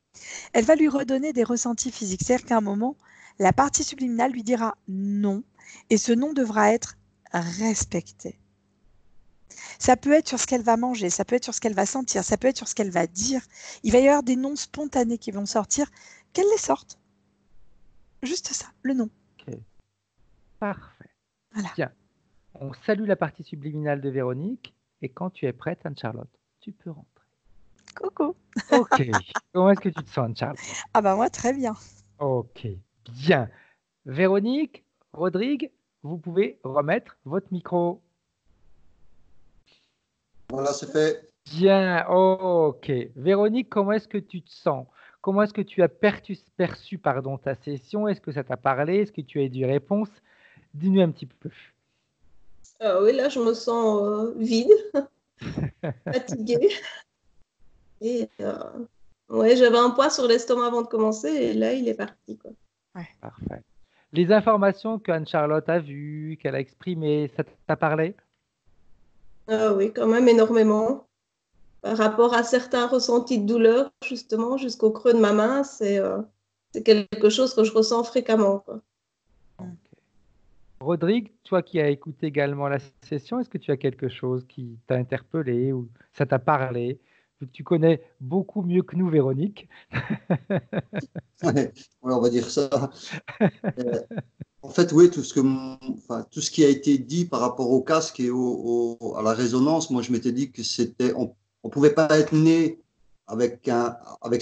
Elle va lui redonner des ressentis physiques. C'est-à-dire qu'à un moment, la partie subliminale lui dira non, et ce non devra être respecté. Ça peut être sur ce qu'elle va manger, ça peut être sur ce qu'elle va sentir, ça peut être sur ce qu'elle va dire. Il va y avoir des noms spontanés qui vont sortir, qu'elle les sorte. Juste ça, le nom. Ok, parfait. Voilà. Bien. On salue la partie subliminale de Véronique. Et quand tu es prête, Anne-Charlotte, tu peux rentrer. Coucou. Ok. Comment est-ce que tu te sens, Anne-Charlotte? Ah bah moi, très bien. Ok, bien. Véronique, Rodrigue, vous pouvez remettre votre micro. Voilà, c'est fait. Bien, ok. Véronique, comment est-ce que tu te sens? Comment est-ce que tu as perçu ta session? Est-ce que ça t'a parlé? Est-ce que tu as eu des réponses? Dis-nous un petit peu. Oui, là, je me sens vide, fatiguée. Et ouais, j'avais un poids sur l'estomac avant de commencer et là, il est parti, quoi. Parfait. Les informations que Anne-Charlotte a vues, qu'elle a exprimées, ça t'a parlé? Oui, quand même énormément. Par rapport à certains ressentis de douleur, justement, jusqu'au creux de ma main, c'est quelque chose que je ressens fréquemment, quoi. Ok. Rodrigue, toi qui as écouté également la session, est-ce que tu as quelque chose qui t'a interpellé ou ça t'a parlé? Vu que tu connais beaucoup mieux que nous, Véronique. Ouais, on va dire ça. Euh, En fait, oui, tout ce qui a été dit par rapport au casque et à la résonance, moi, je m'étais dit que on pouvait pas être né avec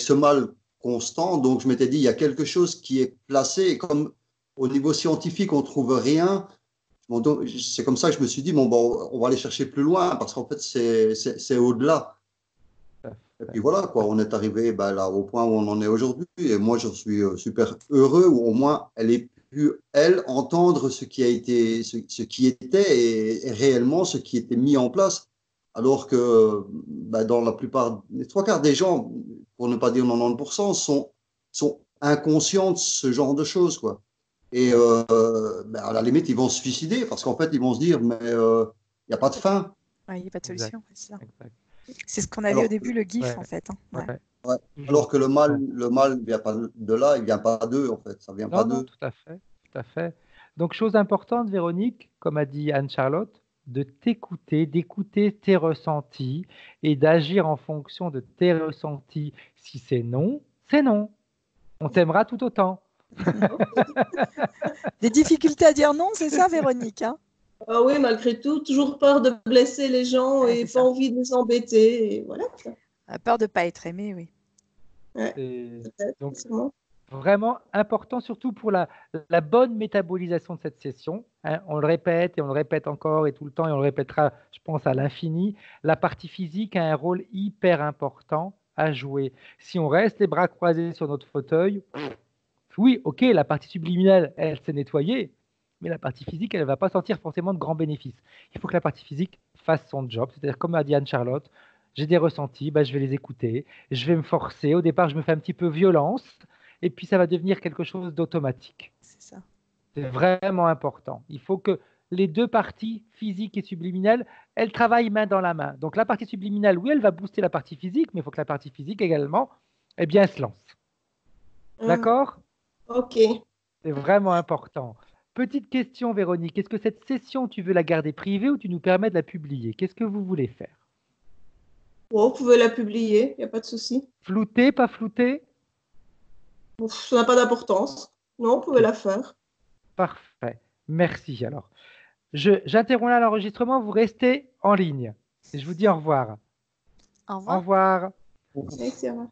ce mal constant. Donc, je m'étais dit, il y a quelque chose qui est placé. Et comme au niveau scientifique, on trouve rien, bon, donc, c'est comme ça que je me suis dit, bon, on va aller chercher plus loin parce qu'en fait, c'est au-delà. Et puis voilà, quoi, on est arrivé là, au point où on en est aujourd'hui. Et moi, je suis super heureux, où au moins, elle ait pu, elle, entendre ce qui a été, ce qui était et réellement ce qui était mis en place. Alors que dans la plupart, les trois quarts des gens, pour ne pas dire 90%, sont inconscients de ce genre de choses, quoi. Et à la limite, ils vont se suicider parce qu'en fait, ils vont se dire, mais il n'y a pas de fin. Ouais, il n'y a pas de Exact, solution. C'est ça. exact. C'est ce qu'on a vu au Alors, début, le GIF, Ouais, en fait. Hein. Ouais. ouais, ouais. Alors toujours. que le mal vient pas de là, il vient pas d'eux, en fait. Ça vient pas Non, non, d'eux. tout à fait, tout à fait. Donc, chose importante, Véronique, comme a dit Anne-Charlotte, de t'écouter, d'écouter tes ressentis et d'agir en fonction de tes ressentis. Si c'est non, c'est non. On t'aimera tout autant. Des difficultés à dire non, c'est ça, Véronique, hein? Ah oui, malgré tout, toujours peur de blesser les gens Ah, et c'est pas ça. envie de les embêter. Et voilà, quoi. La peur de ne pas être aimé, oui. Ouais, C'est peut-être, donc sûrement. vraiment important, surtout pour la bonne métabolisation de cette session. Hein. On le répète et on le répète encore et tout le temps et on le répétera, je pense, à l'infini. La partie physique a un rôle hyper important à jouer. Si on reste les bras croisés sur notre fauteuil, oui, ok, la partie subliminale, elle s'est nettoyée, mais la partie physique, elle ne va pas sentir forcément de grands bénéfices. Il faut que la partie physique fasse son job, c'est-à-dire comme a dit Anne-Charlotte, j'ai des ressentis, je vais les écouter, je vais me forcer. Au départ, je me fais un petit peu violence, et puis ça va devenir quelque chose d'automatique. C'est ça. C'est vraiment important. Il faut que les deux parties, physique et subliminale, elles travaillent main dans la main. Donc la partie subliminale, oui, elle va booster la partie physique, mais il faut que la partie physique également, eh bien, se lance. Ah, D'accord? ok. C'est vraiment important. Petite question, Véronique. Est-ce que cette session, tu veux la garder privée ou tu nous permets de la publier? Qu'est-ce que vous voulez faire? Bon, vous pouvez la publier, il n'y a pas de souci. Flouter, pas flouter? Bon, ça n'a pas d'importance. Non, vous pouvez Ok, la faire. parfait. Merci. Alors, j'interromps là l'enregistrement. Vous restez en ligne. Et je vous dis au revoir. Au Au revoir. revoir. Merci, au revoir.